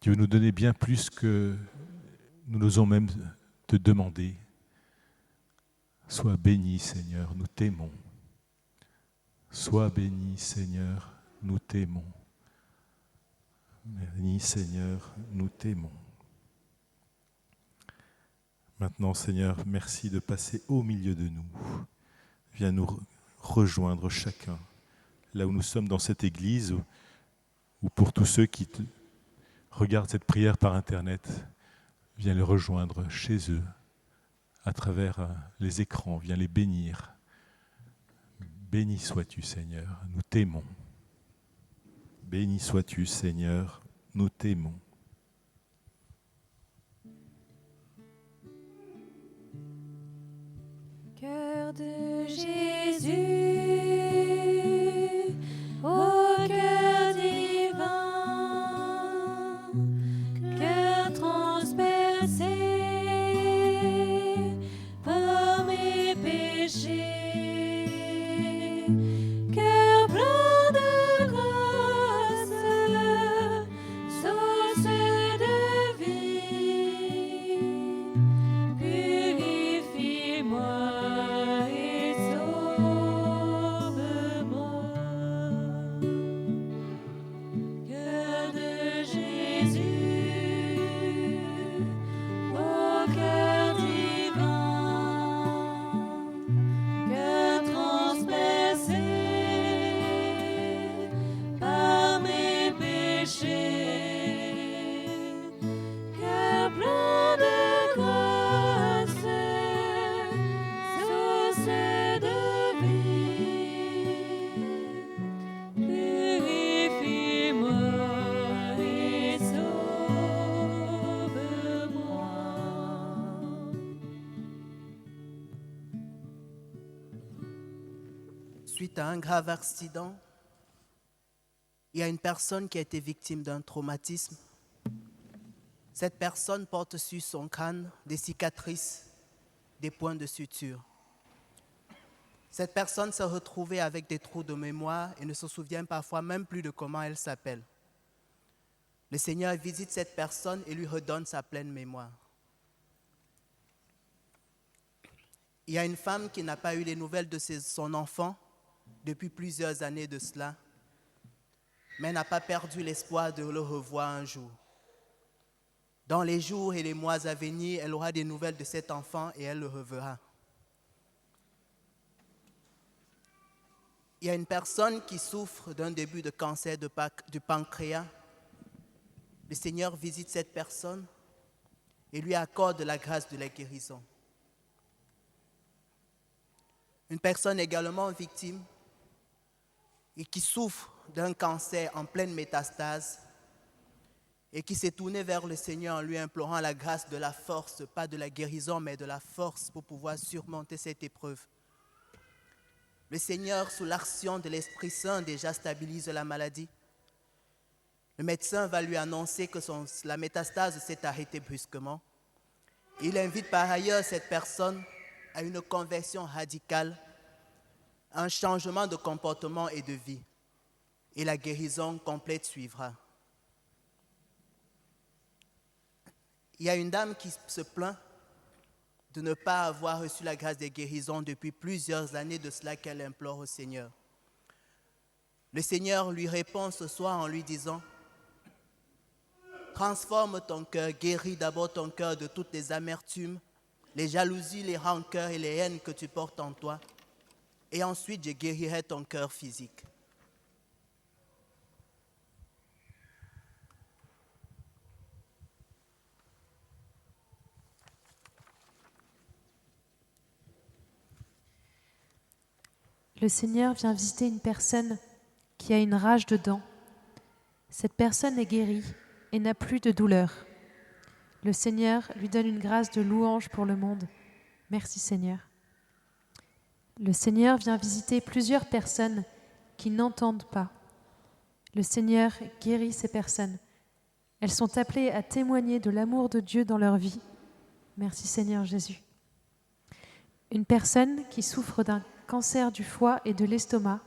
Tu veux nous donner bien plus que nous n'osons même te demander. Sois béni, Seigneur, nous t'aimons. Sois béni, Seigneur, nous t'aimons. Béni, Seigneur, nous t'aimons. Maintenant, Seigneur, merci de passer au milieu de nous. Viens nous rejoindre chacun, là où nous sommes dans cette église, ou pour tous ceux qui regardent cette prière par Internet, viens les rejoindre chez eux, à travers les écrans, viens les bénir. Béni sois-tu, Seigneur, nous t'aimons. Béni sois-tu, Seigneur, nous t'aimons. Cœur de Jésus, ô cœur divin, cœur transpercé par mes péchés, cœur plein de grâce, source de vie, purifie-moi. Suite à un grave accident, il y a une personne qui a été victime d'un traumatisme. Cette personne porte sur son crâne des cicatrices, des points de suture. Cette personne s'est retrouvée avec des trous de mémoire et ne se souvient parfois même plus de comment elle s'appelle. Le Seigneur visite cette personne et lui redonne sa pleine mémoire. Il y a une femme qui n'a pas eu les nouvelles de son enfant depuis plusieurs années de cela, mais n'a pas perdu l'espoir de le revoir un jour. Dans les jours et les mois à venir, elle aura des nouvelles de cet enfant et elle le reverra. Il y a une personne qui souffre d'un début de cancer du pancréas. Le Seigneur visite cette personne et lui accorde la grâce de la guérison. Une personne également victime et qui souffre d'un cancer en pleine métastase et qui s'est tournée vers le Seigneur en lui implorant la grâce de la force, pas de la guérison, mais de la force pour pouvoir surmonter cette épreuve. Le Seigneur, sous l'action de l'Esprit Saint, déjà stabilise la maladie. Le médecin va lui annoncer que la métastase s'est arrêtée brusquement. Il invite par ailleurs cette personne à une conversion radicale, un changement de comportement et de vie. Et la guérison complète suivra. Il y a une dame qui se plaint de ne pas avoir reçu la grâce des guérisons depuis plusieurs années de cela qu'elle implore au Seigneur. Le Seigneur lui répond ce soir en lui disant « Transforme ton cœur, guéris d'abord ton cœur de toutes les amertumes, les jalousies, les rancœurs et les haines que tu portes en toi, et ensuite je guérirai ton cœur physique. » Le Seigneur vient visiter une personne qui a une rage de dents. Cette personne est guérie et n'a plus de douleur. Le Seigneur lui donne une grâce de louange pour le monde. Merci Seigneur. Le Seigneur vient visiter plusieurs personnes qui n'entendent pas. Le Seigneur guérit ces personnes. Elles sont appelées à témoigner de l'amour de Dieu dans leur vie. Merci Seigneur Jésus. Une personne qui souffre d'un cancer du foie et de l'estomac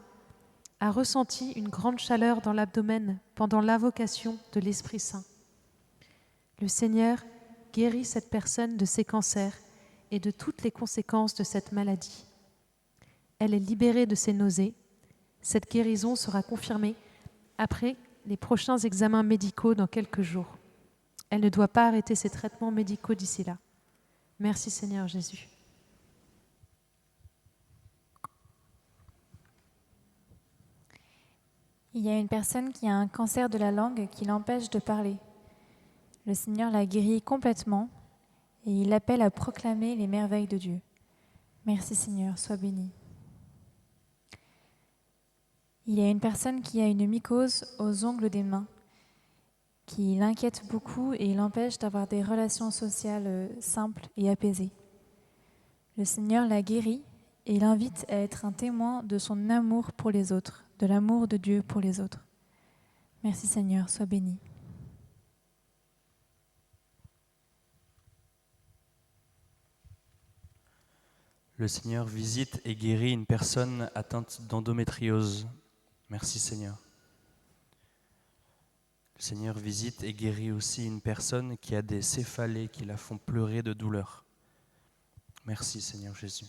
a ressenti une grande chaleur dans l'abdomen pendant l'invocation de l'Esprit Saint. Le Seigneur guérit cette personne de ses cancers et de toutes les conséquences de cette maladie. Elle est libérée de ses nausées. Cette guérison sera confirmée après les prochains examens médicaux dans quelques jours. Elle ne doit pas arrêter ses traitements médicaux d'ici là. Merci Seigneur Jésus. Il y a une personne qui a un cancer de la langue qui l'empêche de parler. Le Seigneur l'a guérie complètement et il l'appelle à proclamer les merveilles de Dieu. Merci Seigneur, sois béni. Il y a une personne qui a une mycose aux ongles des mains, qui l'inquiète beaucoup et l'empêche d'avoir des relations sociales simples et apaisées. Le Seigneur la guérit et l'invite à être un témoin de son amour pour les autres, de l'amour de Dieu pour les autres. Merci Seigneur, sois béni. Le Seigneur visite et guérit une personne atteinte d'endométriose. Merci Seigneur. Le Seigneur visite et guérit aussi une personne qui a des céphalées qui la font pleurer de douleur. Merci Seigneur Jésus.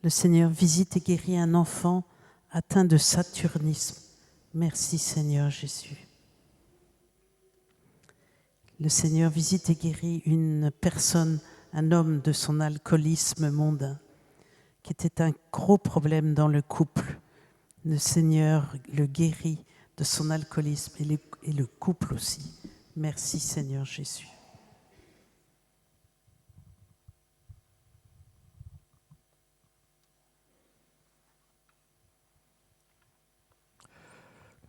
Le Seigneur visite et guérit un enfant atteint de saturnisme. Merci Seigneur Jésus. Le Seigneur visite et guérit une personne, un homme de son alcoolisme mondain, qui était un gros problème dans le couple. Le Seigneur le guérit de son alcoolisme et le couple aussi. Merci Seigneur Jésus.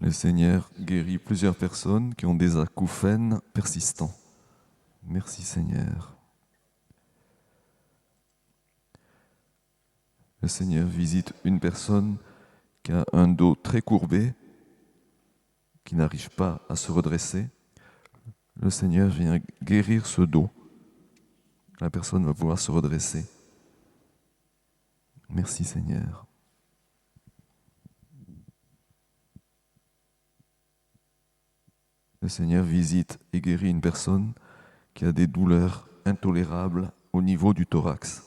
Le Seigneur guérit plusieurs personnes qui ont des acouphènes persistants. Merci Seigneur. Le Seigneur visite une personne qui a un dos très courbé, qui n'arrive pas à se redresser. Le Seigneur vient guérir ce dos. La personne va pouvoir se redresser. Merci Seigneur. Le Seigneur visite et guérit une personne qui a des douleurs intolérables au niveau du thorax.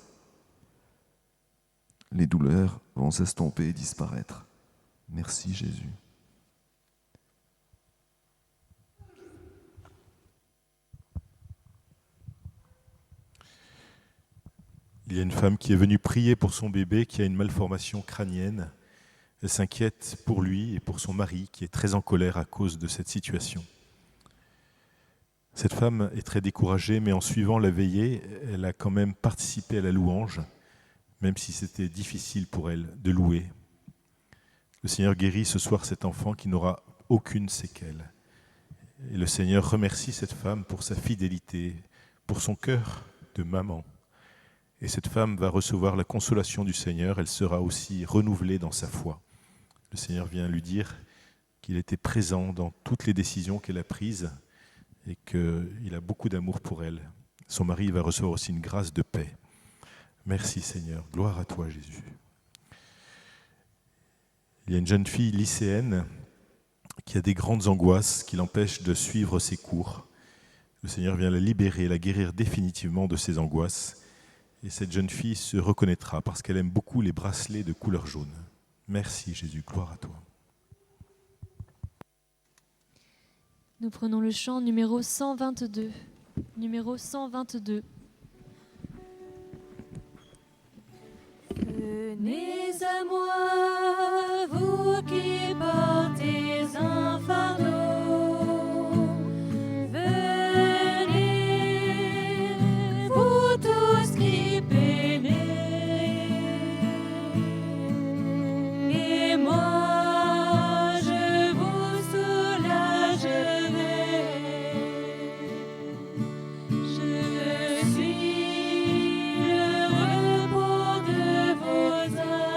Les douleurs vont s'estomper et disparaître. Merci Jésus. Il y a une femme qui est venue prier pour son bébé qui a une malformation crânienne. Elle s'inquiète pour lui et pour son mari qui est très en colère à cause de cette situation. Cette femme est très découragée, mais en suivant la veillée, elle a quand même participé à la louange, même si c'était difficile pour elle de louer. Le Seigneur guérit ce soir cet enfant qui n'aura aucune séquelle. Et le Seigneur remercie cette femme pour sa fidélité, pour son cœur de maman. Et cette femme va recevoir la consolation du Seigneur, elle sera aussi renouvelée dans sa foi. Le Seigneur vient lui dire qu'il était présent dans toutes les décisions qu'elle a prises et qu'il a beaucoup d'amour pour elle. Son mari va recevoir aussi une grâce de paix. Merci Seigneur, gloire à toi Jésus. Il y a une jeune fille lycéenne qui a des grandes angoisses qui l'empêchent de suivre ses cours. Le Seigneur vient la libérer, la guérir définitivement de ses angoisses. Et cette jeune fille se reconnaîtra parce qu'elle aime beaucoup les bracelets de couleur jaune. Merci Jésus, gloire à toi. Nous prenons le chant numéro 122. Numéro 122. Venez à moi, vous qui portez un fardeau. Venez, vous tous qui peinez. Et moi, je vous soulagerai. Je suis le repos de vos âmes.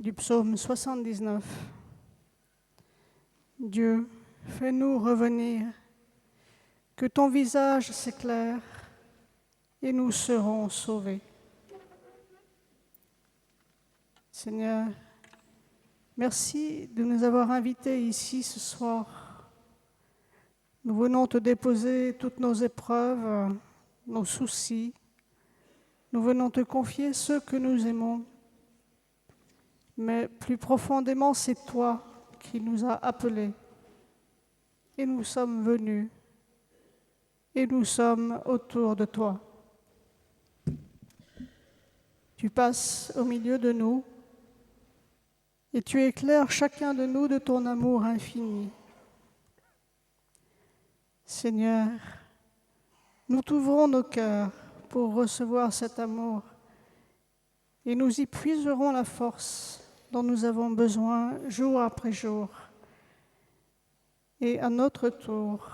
du psaume 79. Dieu, fais-nous revenir, que ton visage s'éclaire et nous serons sauvés. Seigneur, merci de nous avoir invités ici ce soir. Nous venons te déposer toutes nos épreuves, nos soucis. Nous venons te confier ceux que nous aimons. Mais plus profondément, c'est toi qui nous as appelés. Et nous sommes venus. Et nous sommes autour de toi. Tu passes au milieu de nous et tu éclaires chacun de nous de ton amour infini. Seigneur, nous t'ouvrons nos cœurs pour recevoir cet amour et nous y puiserons la force dont nous avons besoin jour après jour. Et à notre tour,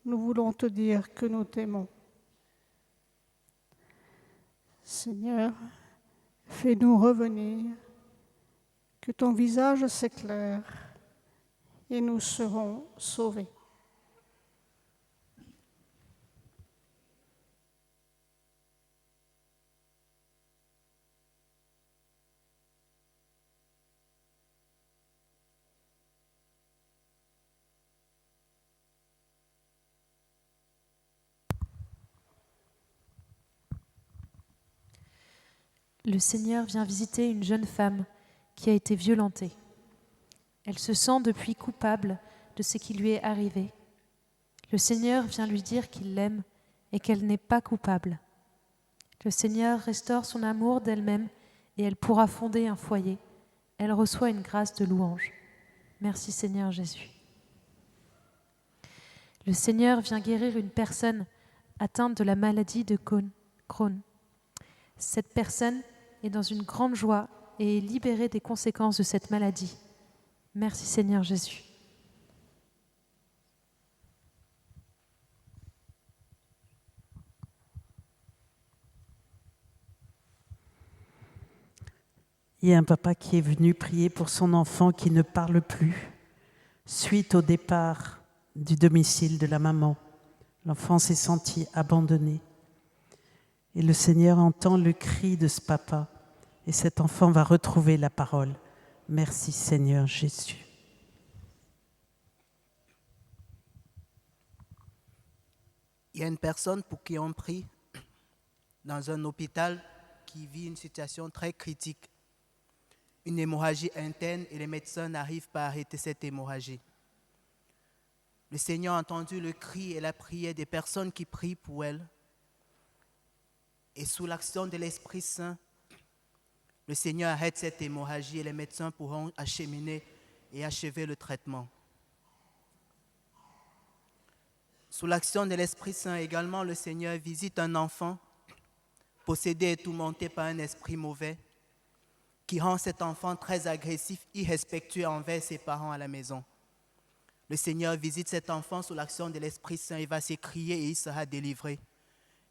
nous voulons te dire que nous t'aimons. Seigneur, fais-nous revenir, que ton visage s'éclaire et nous serons sauvés. Le Seigneur vient visiter une jeune femme qui a été violentée. Elle se sent depuis coupable de ce qui lui est arrivé. Le Seigneur vient lui dire qu'il l'aime et qu'elle n'est pas coupable. Le Seigneur restaure son amour d'elle-même et elle pourra fonder un foyer. Elle reçoit une grâce de louange. Merci Seigneur Jésus. Le Seigneur vient guérir une personne atteinte de la maladie de Crohn. Cette personne est dans une grande joie et est libérée des conséquences de cette maladie. Merci Seigneur Jésus. Il y a un papa qui est venu prier pour son enfant qui ne parle plus suite au départ du domicile de la maman. L'enfant s'est senti abandonné. Et le Seigneur entend le cri de ce papa et cet enfant va retrouver la parole. Merci Seigneur Jésus. Il y a une personne pour qui on prie dans un hôpital qui vit une situation très critique. Une hémorragie interne et les médecins n'arrivent pas à arrêter cette hémorragie. Le Seigneur a entendu le cri et la prière des personnes qui prient pour elle. Et sous l'action de l'Esprit Saint, le Seigneur arrête cette hémorragie et les médecins pourront acheminer et achever le traitement. Sous l'action de l'Esprit Saint également, le Seigneur visite un enfant possédé et tourmenté par un esprit mauvais qui rend cet enfant très agressif, irrespectueux envers ses parents à la maison. Le Seigneur visite cet enfant sous l'action de l'Esprit Saint, il va s'écrier et il sera délivré.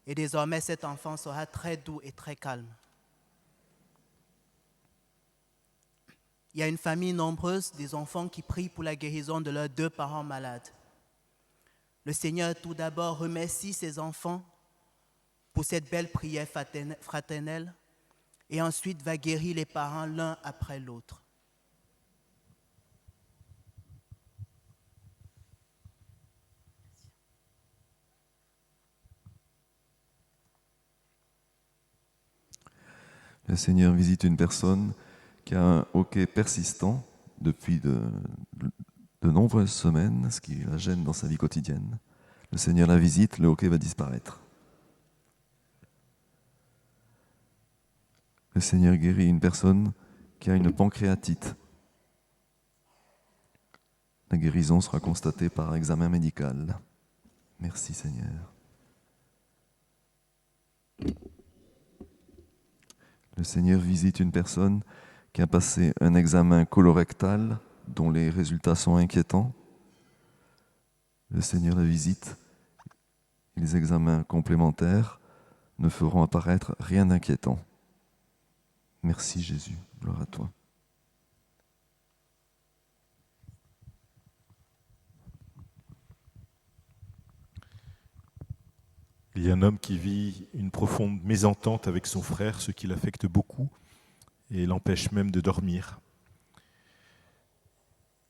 Et désormais, cet enfant sera très doux et très calme. Il y a une famille nombreuse, des enfants qui prient pour la guérison de leurs 2 parents malades. Le Seigneur, tout d'abord, remercie ces enfants pour cette belle prière fraternelle et ensuite va guérir les parents l'un après l'autre. Le Seigneur visite une personne qui a un hoquet persistant depuis de nombreuses semaines, ce qui la gêne dans sa vie quotidienne. Le Seigneur la visite, le hoquet va disparaître. Le Seigneur guérit une personne qui a une pancréatite. La guérison sera constatée par examen médical. Merci Seigneur. Le Seigneur visite une personne qui a passé un examen colorectal dont les résultats sont inquiétants. Le Seigneur la visite et les examens complémentaires ne feront apparaître rien d'inquiétant. Merci Jésus, gloire à toi. Il y a un homme qui vit une profonde mésentente avec son frère, ce qui l'affecte beaucoup et l'empêche même de dormir.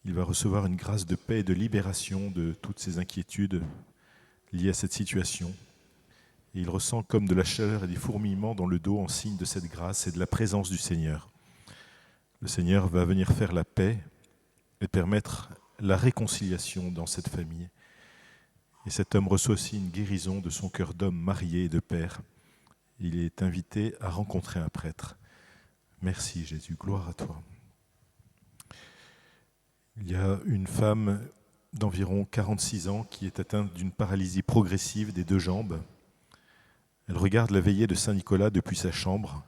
Il va recevoir une grâce de paix et de libération de toutes ses inquiétudes liées à cette situation. Et il ressent comme de la chaleur et des fourmillements dans le dos en signe de cette grâce et de la présence du Seigneur. Le Seigneur va venir faire la paix et permettre la réconciliation dans cette famille. Et cet homme reçoit aussi une guérison de son cœur d'homme marié et de père. Il est invité à rencontrer un prêtre. Merci Jésus, gloire à toi. Il y a une femme d'environ 46 ans qui est atteinte d'une paralysie progressive des 2 jambes. Elle regarde la veillée de Saint-Nicolas depuis sa chambre.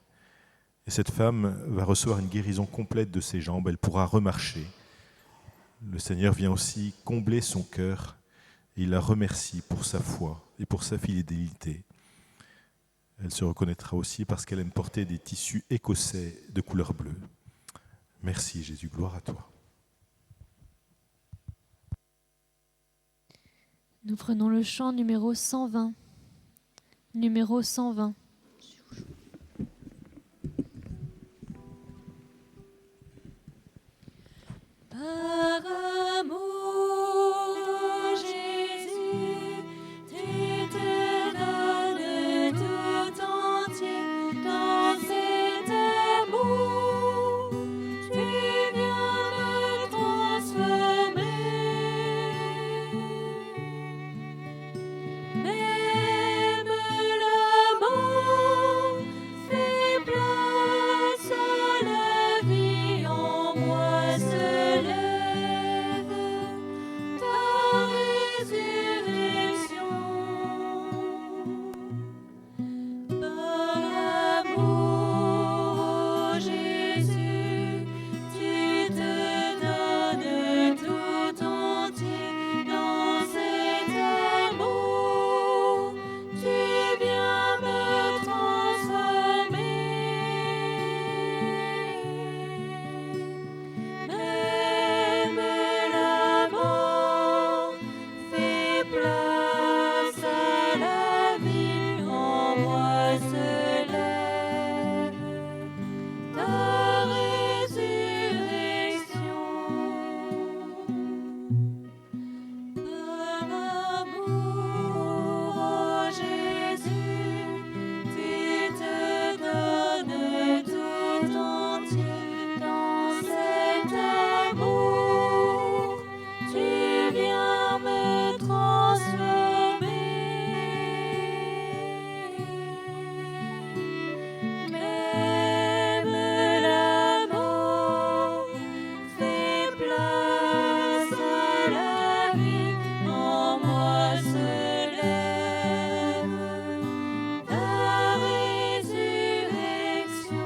Et cette femme va recevoir une guérison complète de ses jambes. Elle pourra remarcher. Le Seigneur vient aussi combler son cœur. Et il la remercie pour sa foi et pour sa fidélité. Elle se reconnaîtra aussi parce qu'elle aime porter des tissus écossais de couleur bleue. Merci Jésus, gloire à toi. Nous prenons le chant numéro 120. Numéro 120. Par amour, Jésus, tu te donnes tout entier dans cet amour. Tu viens me transformer. Même la mort fait place à la vie en moi se lève ta résurrection. Par amour, Jésus, tu te donnes tout entier dans cet amour. Tu viens me transformer. Même la mort fait place à la vie en moi se lève ta résurrection. Par amour, oh Jésus, tu te donnes tout entier dans cet amour. Tu viens me transformer. Même la mort fait place à la vie en moi se lève ta résurrection.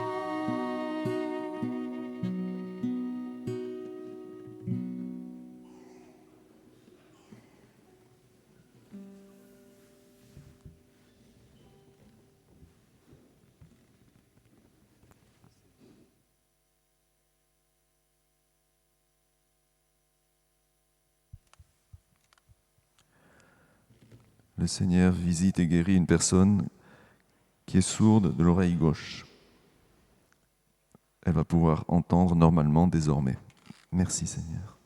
Le Seigneur visite et guérit une personne qui est sourde de l'oreille gauche. Elle va pouvoir entendre normalement désormais. Merci Seigneur.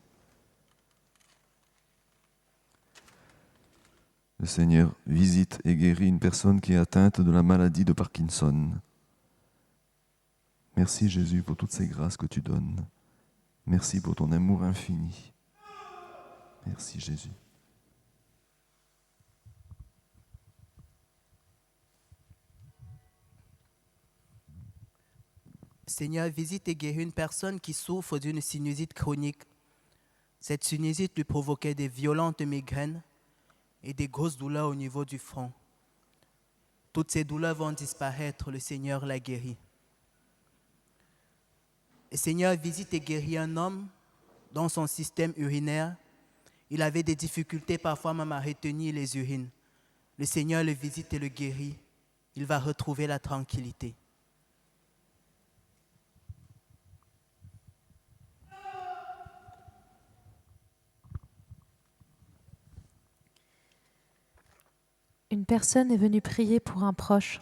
Le Seigneur visite et guérit une personne qui est atteinte de la maladie de Parkinson. Merci Jésus pour toutes ces grâces que tu donnes. Merci pour ton amour infini. Merci Jésus. Seigneur, visite et guéris une personne qui souffre d'une sinusite chronique. Cette sinusite lui provoquait des violentes migraines et des grosses douleurs au niveau du front. Toutes ces douleurs vont disparaître, le Seigneur l'a guéri. Et Seigneur, visite et guéris un homme dans son système urinaire. Il avait des difficultés parfois même à retenir les urines. Le Seigneur le visite et le guérit. Il va retrouver la tranquillité. Une personne est venue prier pour un proche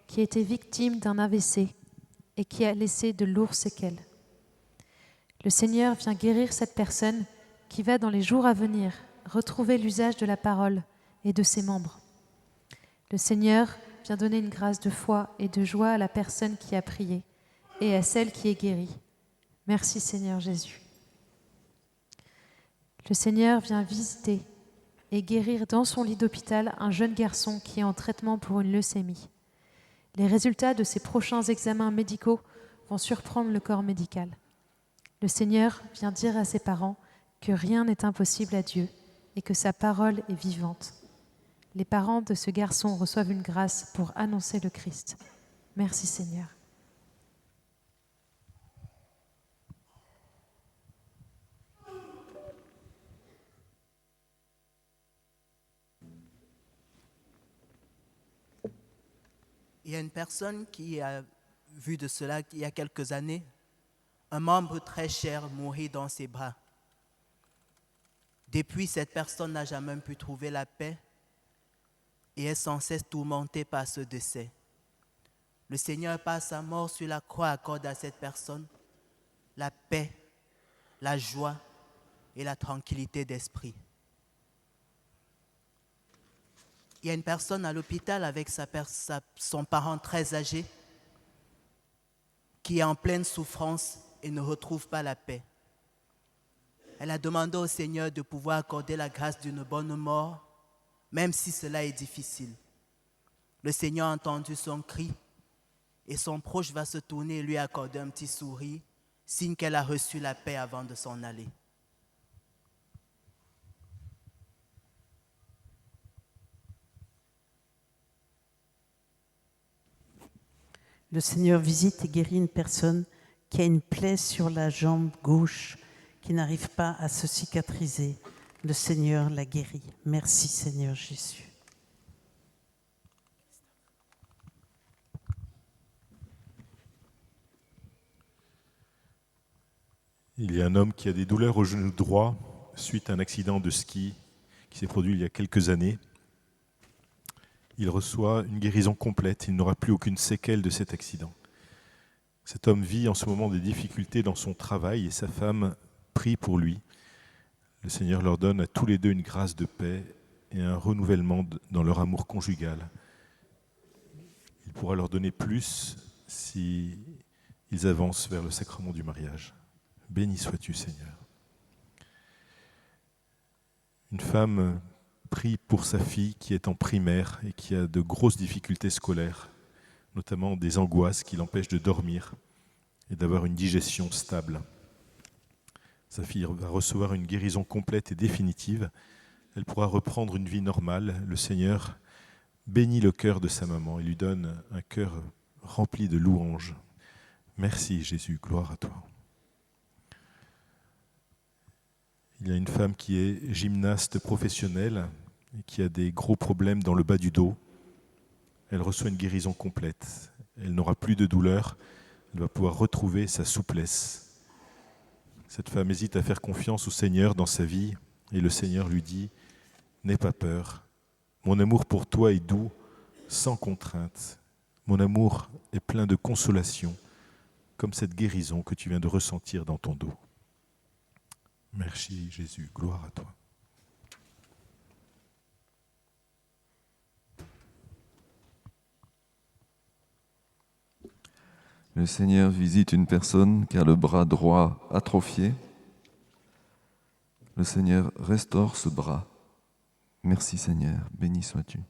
qui était victime d'un AVC et qui a laissé de lourdes séquelles. Le Seigneur vient guérir cette personne qui va dans les jours à venir retrouver l'usage de la parole et de ses membres. Le Seigneur vient donner une grâce de foi et de joie à la personne qui a prié et à celle qui est guérie. Merci Seigneur Jésus. Le Seigneur vient visiter et guérir dans son lit d'hôpital un jeune garçon qui est en traitement pour une leucémie. Les résultats de ses prochains examens médicaux vont surprendre le corps médical. Le Seigneur vient dire à ses parents que rien n'est impossible à Dieu et que sa parole est vivante. Les parents de ce garçon reçoivent une grâce pour annoncer le Christ. Merci Seigneur. Il y a une personne qui a vu de cela il y a quelques années, un membre très cher mourir dans ses bras. Depuis, cette personne n'a jamais pu trouver la paix et est sans cesse tourmentée par ce décès. Le Seigneur, par sa mort sur la croix, accorde à cette personne la paix, la joie et la tranquillité d'esprit. Il y a une personne à l'hôpital avec son parent très âgé qui est en pleine souffrance et ne retrouve pas la paix. Elle a demandé au Seigneur de pouvoir accorder la grâce d'une bonne mort, même si cela est difficile. Le Seigneur a entendu son cri et son proche va se tourner et lui accorder un petit sourire, signe qu'elle a reçu la paix avant de s'en aller. Le Seigneur visite et guérit une personne qui a une plaie sur la jambe gauche qui n'arrive pas à se cicatriser. Le Seigneur la guérit. Merci Seigneur Jésus. Il y a un homme qui a des douleurs au genou droit suite à un accident de ski qui s'est produit il y a quelques années. Il reçoit une guérison complète, il n'aura plus aucune séquelle de cet accident. Cet homme vit en ce moment des difficultés dans son travail et sa femme prie pour lui. Le Seigneur leur donne à tous les deux une grâce de paix et un renouvellement dans leur amour conjugal. Il pourra leur donner plus si ils avancent vers le sacrement du mariage. Béni sois-tu, Seigneur. Une femme prie pour sa fille qui est en primaire et qui a de grosses difficultés scolaires, notamment des angoisses qui l'empêchent de dormir et d'avoir une digestion stable. Sa fille va recevoir une guérison complète et définitive. Elle pourra reprendre une vie normale. Le Seigneur bénit le cœur de sa maman et lui donne un cœur rempli de louanges. Merci Jésus, gloire à toi. Il y a une femme qui est gymnaste professionnelle et qui a des gros problèmes dans le bas du dos. Elle reçoit une guérison complète. Elle n'aura plus de douleur. Elle va pouvoir retrouver sa souplesse. Cette femme hésite à faire confiance au Seigneur dans sa vie et le Seigneur lui dit « N'aie pas peur. Mon amour pour toi est doux, sans contrainte. Mon amour est plein de consolation, comme cette guérison que tu viens de ressentir dans ton dos. » Merci Jésus, gloire à toi. Le Seigneur visite une personne qui a le bras droit atrophié. Le Seigneur restaure ce bras. Merci Seigneur, béni sois-tu.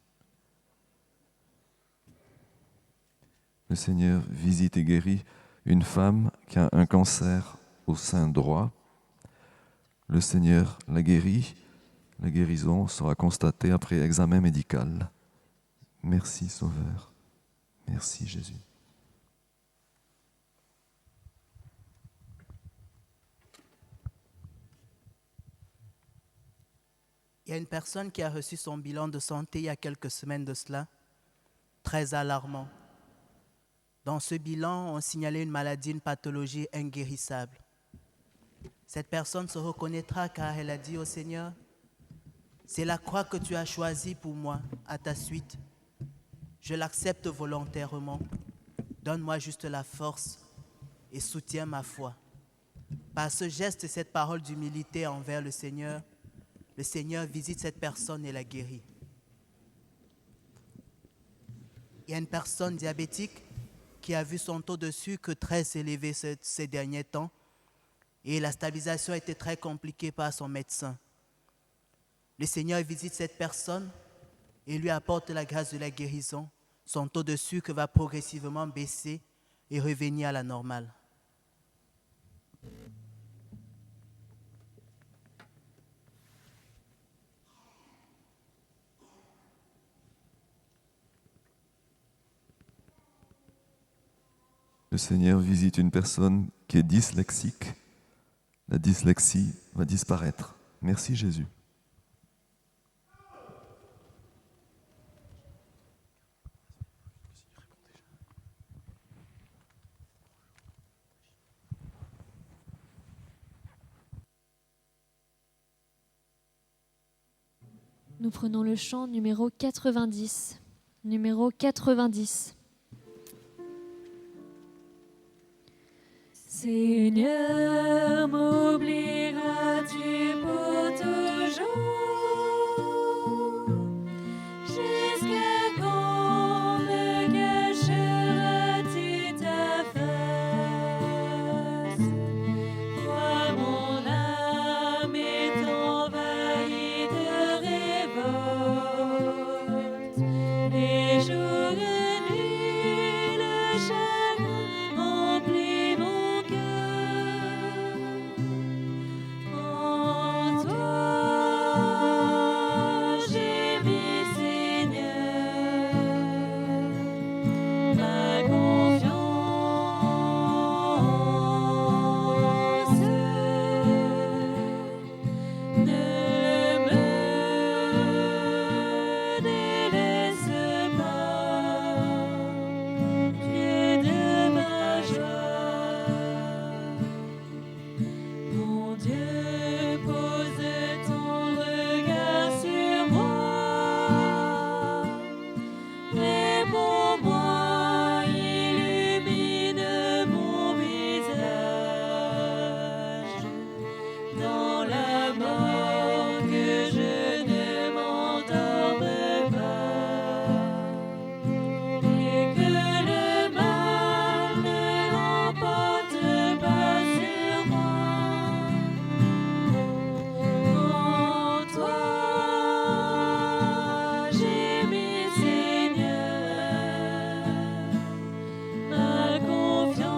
Le Seigneur visite et guérit une femme qui a un cancer au sein droit. Le Seigneur la guérit. La guérison sera constatée après examen médical. Merci Sauveur. Merci Jésus. Il y a une personne qui a reçu son bilan de santé il y a quelques semaines de cela, très alarmant. Dans ce bilan, on signalait une maladie, une pathologie inguérissable. Cette personne se reconnaîtra car elle a dit au Seigneur, C'est la croix que tu as choisie pour moi à ta suite. Je l'accepte volontairement. Donne-moi juste la force et soutiens ma foi. Par ce geste et cette parole d'humilité envers le Seigneur visite cette personne et la guérit. Il y a une personne diabétique qui a vu son taux de sucre très élevé ces derniers temps et la stabilisation a été très compliquée par son médecin. Le Seigneur visite cette personne et lui apporte la grâce de la guérison. Son taux de sucre va progressivement baisser et revenir à la normale. Le Seigneur visite une personne qui est dyslexique. La dyslexie va disparaître. Merci Jésus. Nous prenons le chant numéro 90. Numéro 90. Seigneur, m'oublieras-tu pour toujours? Jusqu'à quand me cacheras-tu ta face? Toi, mon âme est envahie de révolte. Les jours et nuits, le chagrin emplit mon cœur. En toi, j'ai mis Seigneur ma confiance. Ne me délaisse pas, Dieu de ma joie. Mon Dieu, pose ton regard sur moi. Réponds-moi, illumine mon visage. Dans la mort, que je ne m'endorme pas. Et que le mal ne l'emporte pas sur moi. En toi, j'ai mis Seigneur ma confiance.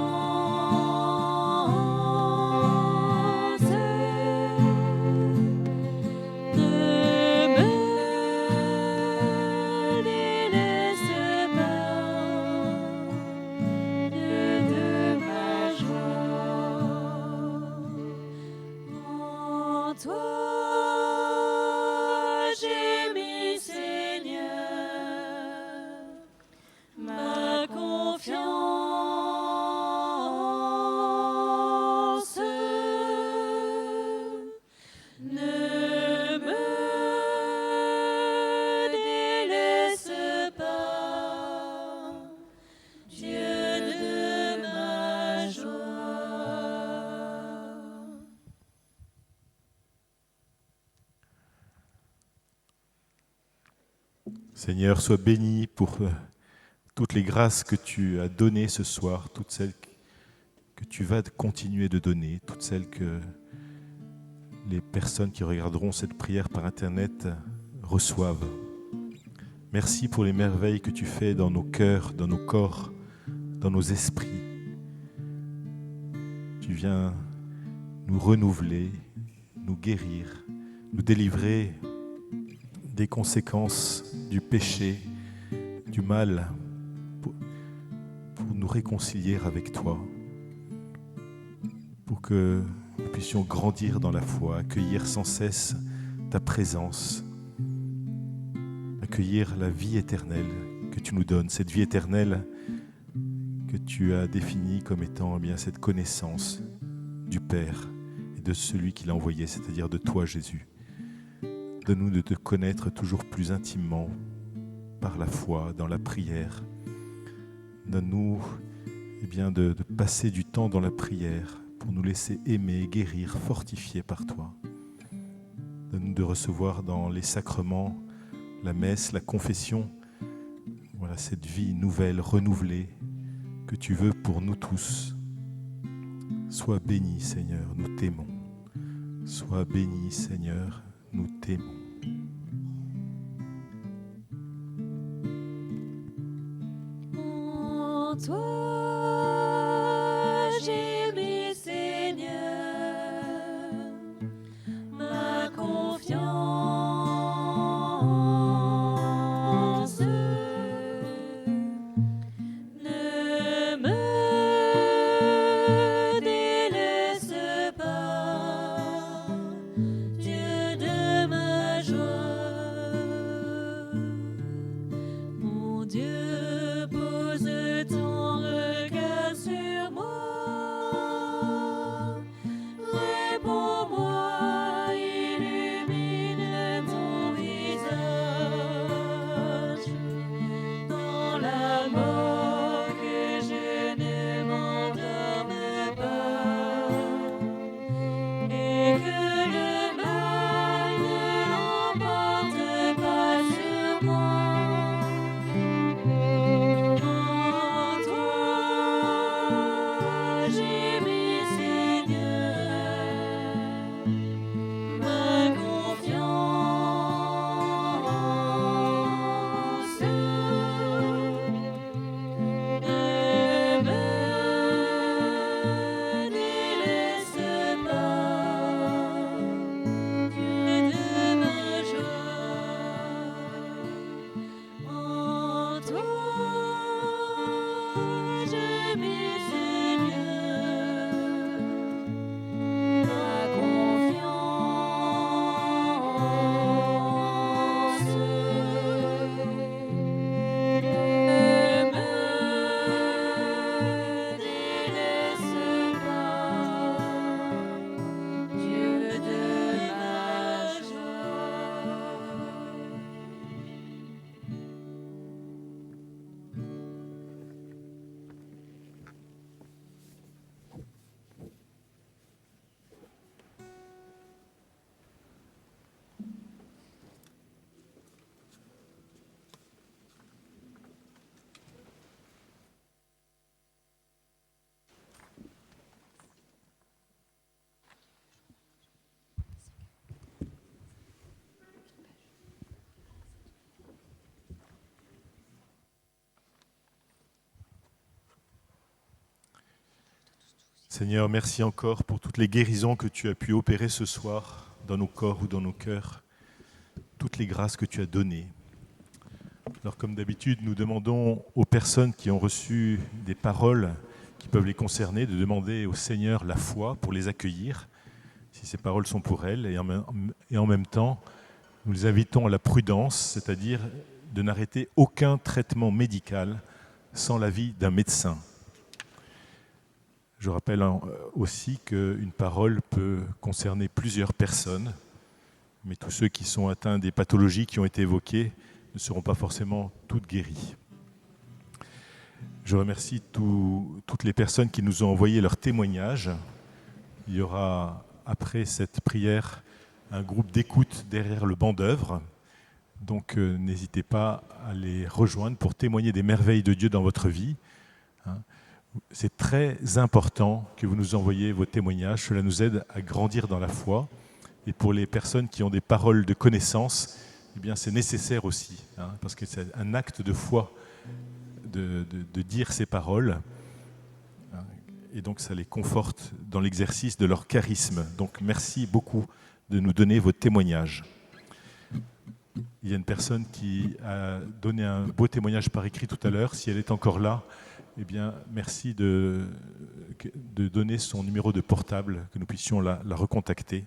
Ne me délaisse pas, Dieu de ma joie. En toi, j'ai mis Seigneur ma confiance. Ne me délaisse pas, Dieu de ma joie. Seigneur, sois béni pour toutes les grâces que tu as données ce soir, toutes celles que tu vas continuer de donner, toutes celles que les personnes qui regarderont cette prière par Internet reçoivent. Merci pour les merveilles que tu fais dans nos cœurs, dans nos corps, dans nos esprits. Tu viens nous renouveler, nous guérir, nous délivrer des conséquences du péché, du mal, pour nous réconcilier avec toi, pour que nous puissions grandir dans la foi, accueillir sans cesse ta présence, accueillir la vie éternelle que tu nous donnes, cette vie éternelle que tu as définie comme étant bien cette connaissance du Père et de celui qui l'a envoyé, c'est-à-dire de toi, Jésus. Donne-nous de te connaître toujours plus intimement par la foi, dans la prière. Donne-nous de passer du temps dans la prière pour nous laisser aimer, guérir, fortifier par toi. Donne-nous de recevoir dans les sacrements, la messe, la confession, voilà cette vie nouvelle, renouvelée que tu veux pour nous tous. Sois béni, Seigneur, nous t'aimons. Sois béni, Seigneur, nous t'aimons. En toi, j'ai mis, Seigneur, ma confiance. Ne me délaisse pas, Dieu de ma joie. Mon Dieu, pose ton regard sur moi. Réponds-moi, illumine ton visage. Dans la mort, que je ne m'endorme pas, et que le mal ne l'emporte pas sur moi. En toi, j'ai mis, Seigneur, ma confiance. Ne me délaisse pas, Dieu de ma joie. En toi, j'ai mis, Seigneur, ma confiance. Ne me délaisse pas, Dieu de ma joie. Seigneur, merci encore pour toutes les guérisons que tu as pu opérer ce soir dans nos corps ou dans nos cœurs, toutes les grâces que tu as données. Alors comme d'habitude, nous demandons aux personnes qui ont reçu des paroles qui peuvent les concerner de demander au Seigneur la foi pour les accueillir, si ces paroles sont pour elles, et en même temps, nous les invitons à la prudence, c'est-à-dire de n'arrêter aucun traitement médical sans l'avis d'un médecin. Je rappelle aussi qu'une parole peut concerner plusieurs personnes, mais tous ceux qui sont atteints des pathologies qui ont été évoquées ne seront pas forcément toutes guéries. Je remercie toutes les personnes qui nous ont envoyé leurs témoignages. Il y aura, après cette prière, un groupe d'écoute derrière le banc d'œuvre. Donc n'hésitez pas à les rejoindre pour témoigner des merveilles de Dieu dans votre vie. C'est très important que vous nous envoyiez vos témoignages. Cela nous aide à grandir dans la foi. Et pour les personnes qui ont des paroles de connaissance, eh bien, c'est nécessaire aussi, parce que c'est un acte de foi de dire ces paroles. Et donc, ça les conforte dans l'exercice de leur charisme. Donc, merci beaucoup de nous donner vos témoignages. Il y a une personne qui a donné un beau témoignage par écrit tout à l'heure. Si elle est encore là, eh bien, merci de donner son numéro de portable, que nous puissions la recontacter.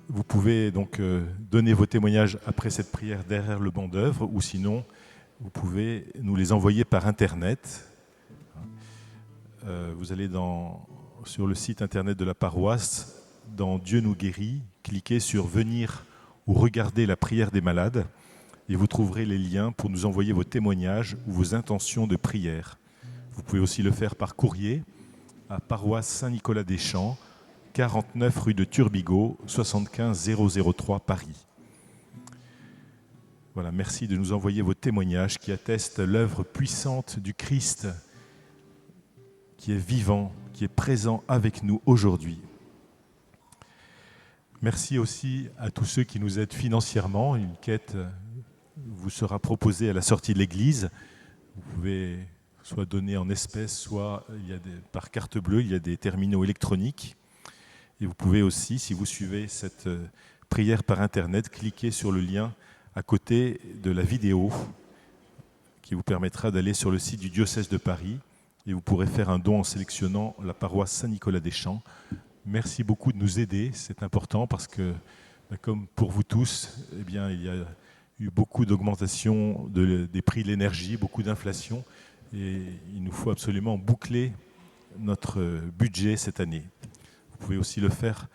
Vous pouvez donc donner vos témoignages après cette prière derrière le banc d'œuvre, ou sinon, vous pouvez nous les envoyer par Internet. Vous allez sur le site Internet de la paroisse, dans Dieu nous guérit, cliquez sur « Venir » ou « Regarder la prière des malades » et vous trouverez les liens pour nous envoyer vos témoignages ou vos intentions de prière. Vous pouvez aussi le faire par courrier à Paroisse Saint-Nicolas-des-Champs, 49 rue de Turbigo, 75 003 Paris. Voilà, merci de nous envoyer vos témoignages qui attestent l'œuvre puissante du Christ qui est vivant, qui est présent avec nous aujourd'hui. Merci aussi à tous ceux qui nous aident financièrement. Une quête vous sera proposée à la sortie de l'église. Vous pouvez soit donner en espèces, soit par carte bleue, il y a des terminaux électroniques. Et vous pouvez aussi, si vous suivez cette prière par Internet, cliquer sur le lien à côté de la vidéo qui vous permettra d'aller sur le site du diocèse de Paris et vous pourrez faire un don en sélectionnant la paroisse Saint-Nicolas-des-Champs. Merci beaucoup de nous aider, c'est important parce que, comme pour vous tous, eh bien, il y a eu beaucoup d'augmentation des prix de l'énergie, beaucoup d'inflation et il nous faut absolument boucler notre budget cette année. Vous pouvez aussi le faire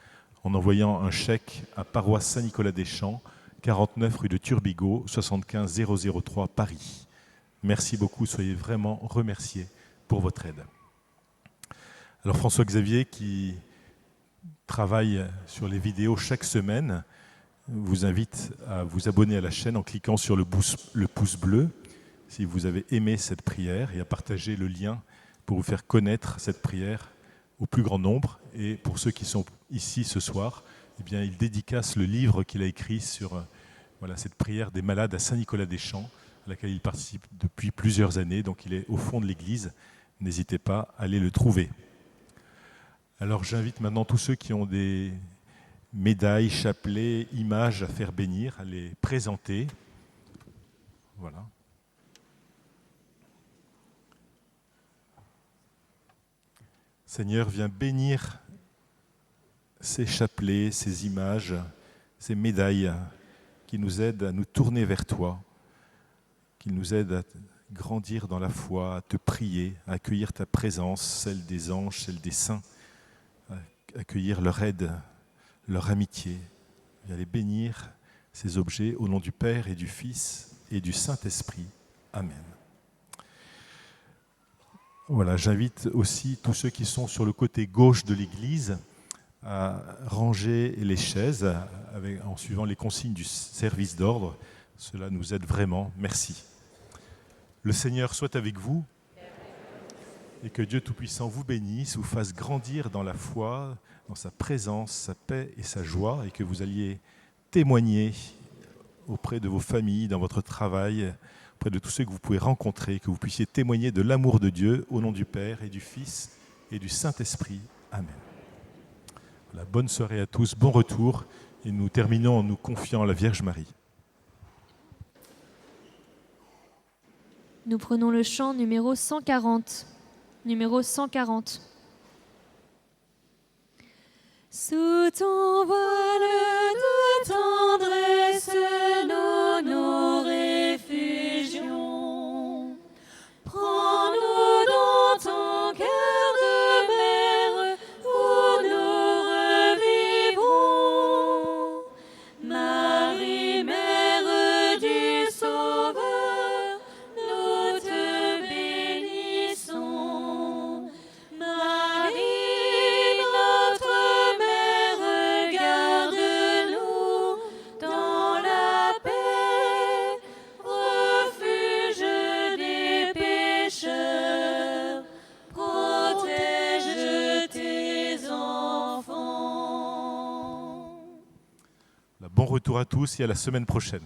en envoyant un chèque à paroisse Saint-Nicolas-des-Champs, 49 rue de Turbigo, 75 003 Paris. Merci beaucoup, soyez vraiment remerciés pour votre aide. Alors François-Xavier, qui travaille sur les vidéos chaque semaine, vous invite à vous abonner à la chaîne en cliquant sur le pouce bleu si vous avez aimé cette prière et à partager le lien pour vous faire connaître cette prière au plus grand nombre. Et pour ceux qui sont ici ce soir, eh bien, il dédicace le livre qu'il a écrit sur cette prière des malades à Saint-Nicolas-des-Champs, à laquelle il participe depuis plusieurs années. Donc il est au fond de l'église. N'hésitez pas à aller le trouver. Alors j'invite maintenant tous ceux qui ont des médailles, chapelets, images à faire bénir, à les présenter. Voilà. Seigneur, viens bénir ces chapelets, ces images, ces médailles qui nous aident à nous tourner vers toi, qui nous aident à grandir dans la foi, à te prier, à accueillir ta présence, celle des anges, celle des saints, à accueillir leur aide, leur amitié. Viens les bénir, ces objets, au nom du Père et du Fils et du Saint-Esprit. Amen. Voilà, j'invite aussi tous ceux qui sont sur le côté gauche de l'église à ranger les chaises en suivant les consignes du service d'ordre. Cela nous aide vraiment. Merci. Le Seigneur soit avec vous et que Dieu Tout-Puissant vous bénisse, vous fasse grandir dans la foi, dans sa présence, sa paix et sa joie, et que vous alliez témoigner auprès de vos familles, dans votre travail, auprès de tous ceux que vous pouvez rencontrer, que vous puissiez témoigner de l'amour de Dieu au nom du Père et du Fils et du Saint-Esprit. Amen. Voilà, bonne soirée à tous, bon retour, et nous terminons en nous confiant à la Vierge Marie. Nous prenons le chant numéro 140. Numéro 140. Sous ton voile de tendresse, nous nous réfugions. Prends-nous dans ton cœur de mère où nous revivons. Marie, mère du Sauveur, nous te bénissons. Marie, notre mère, garde-nous dans la paix, refuge des pécheurs, protège tes enfants. Bon retour à tous et à la semaine prochaine.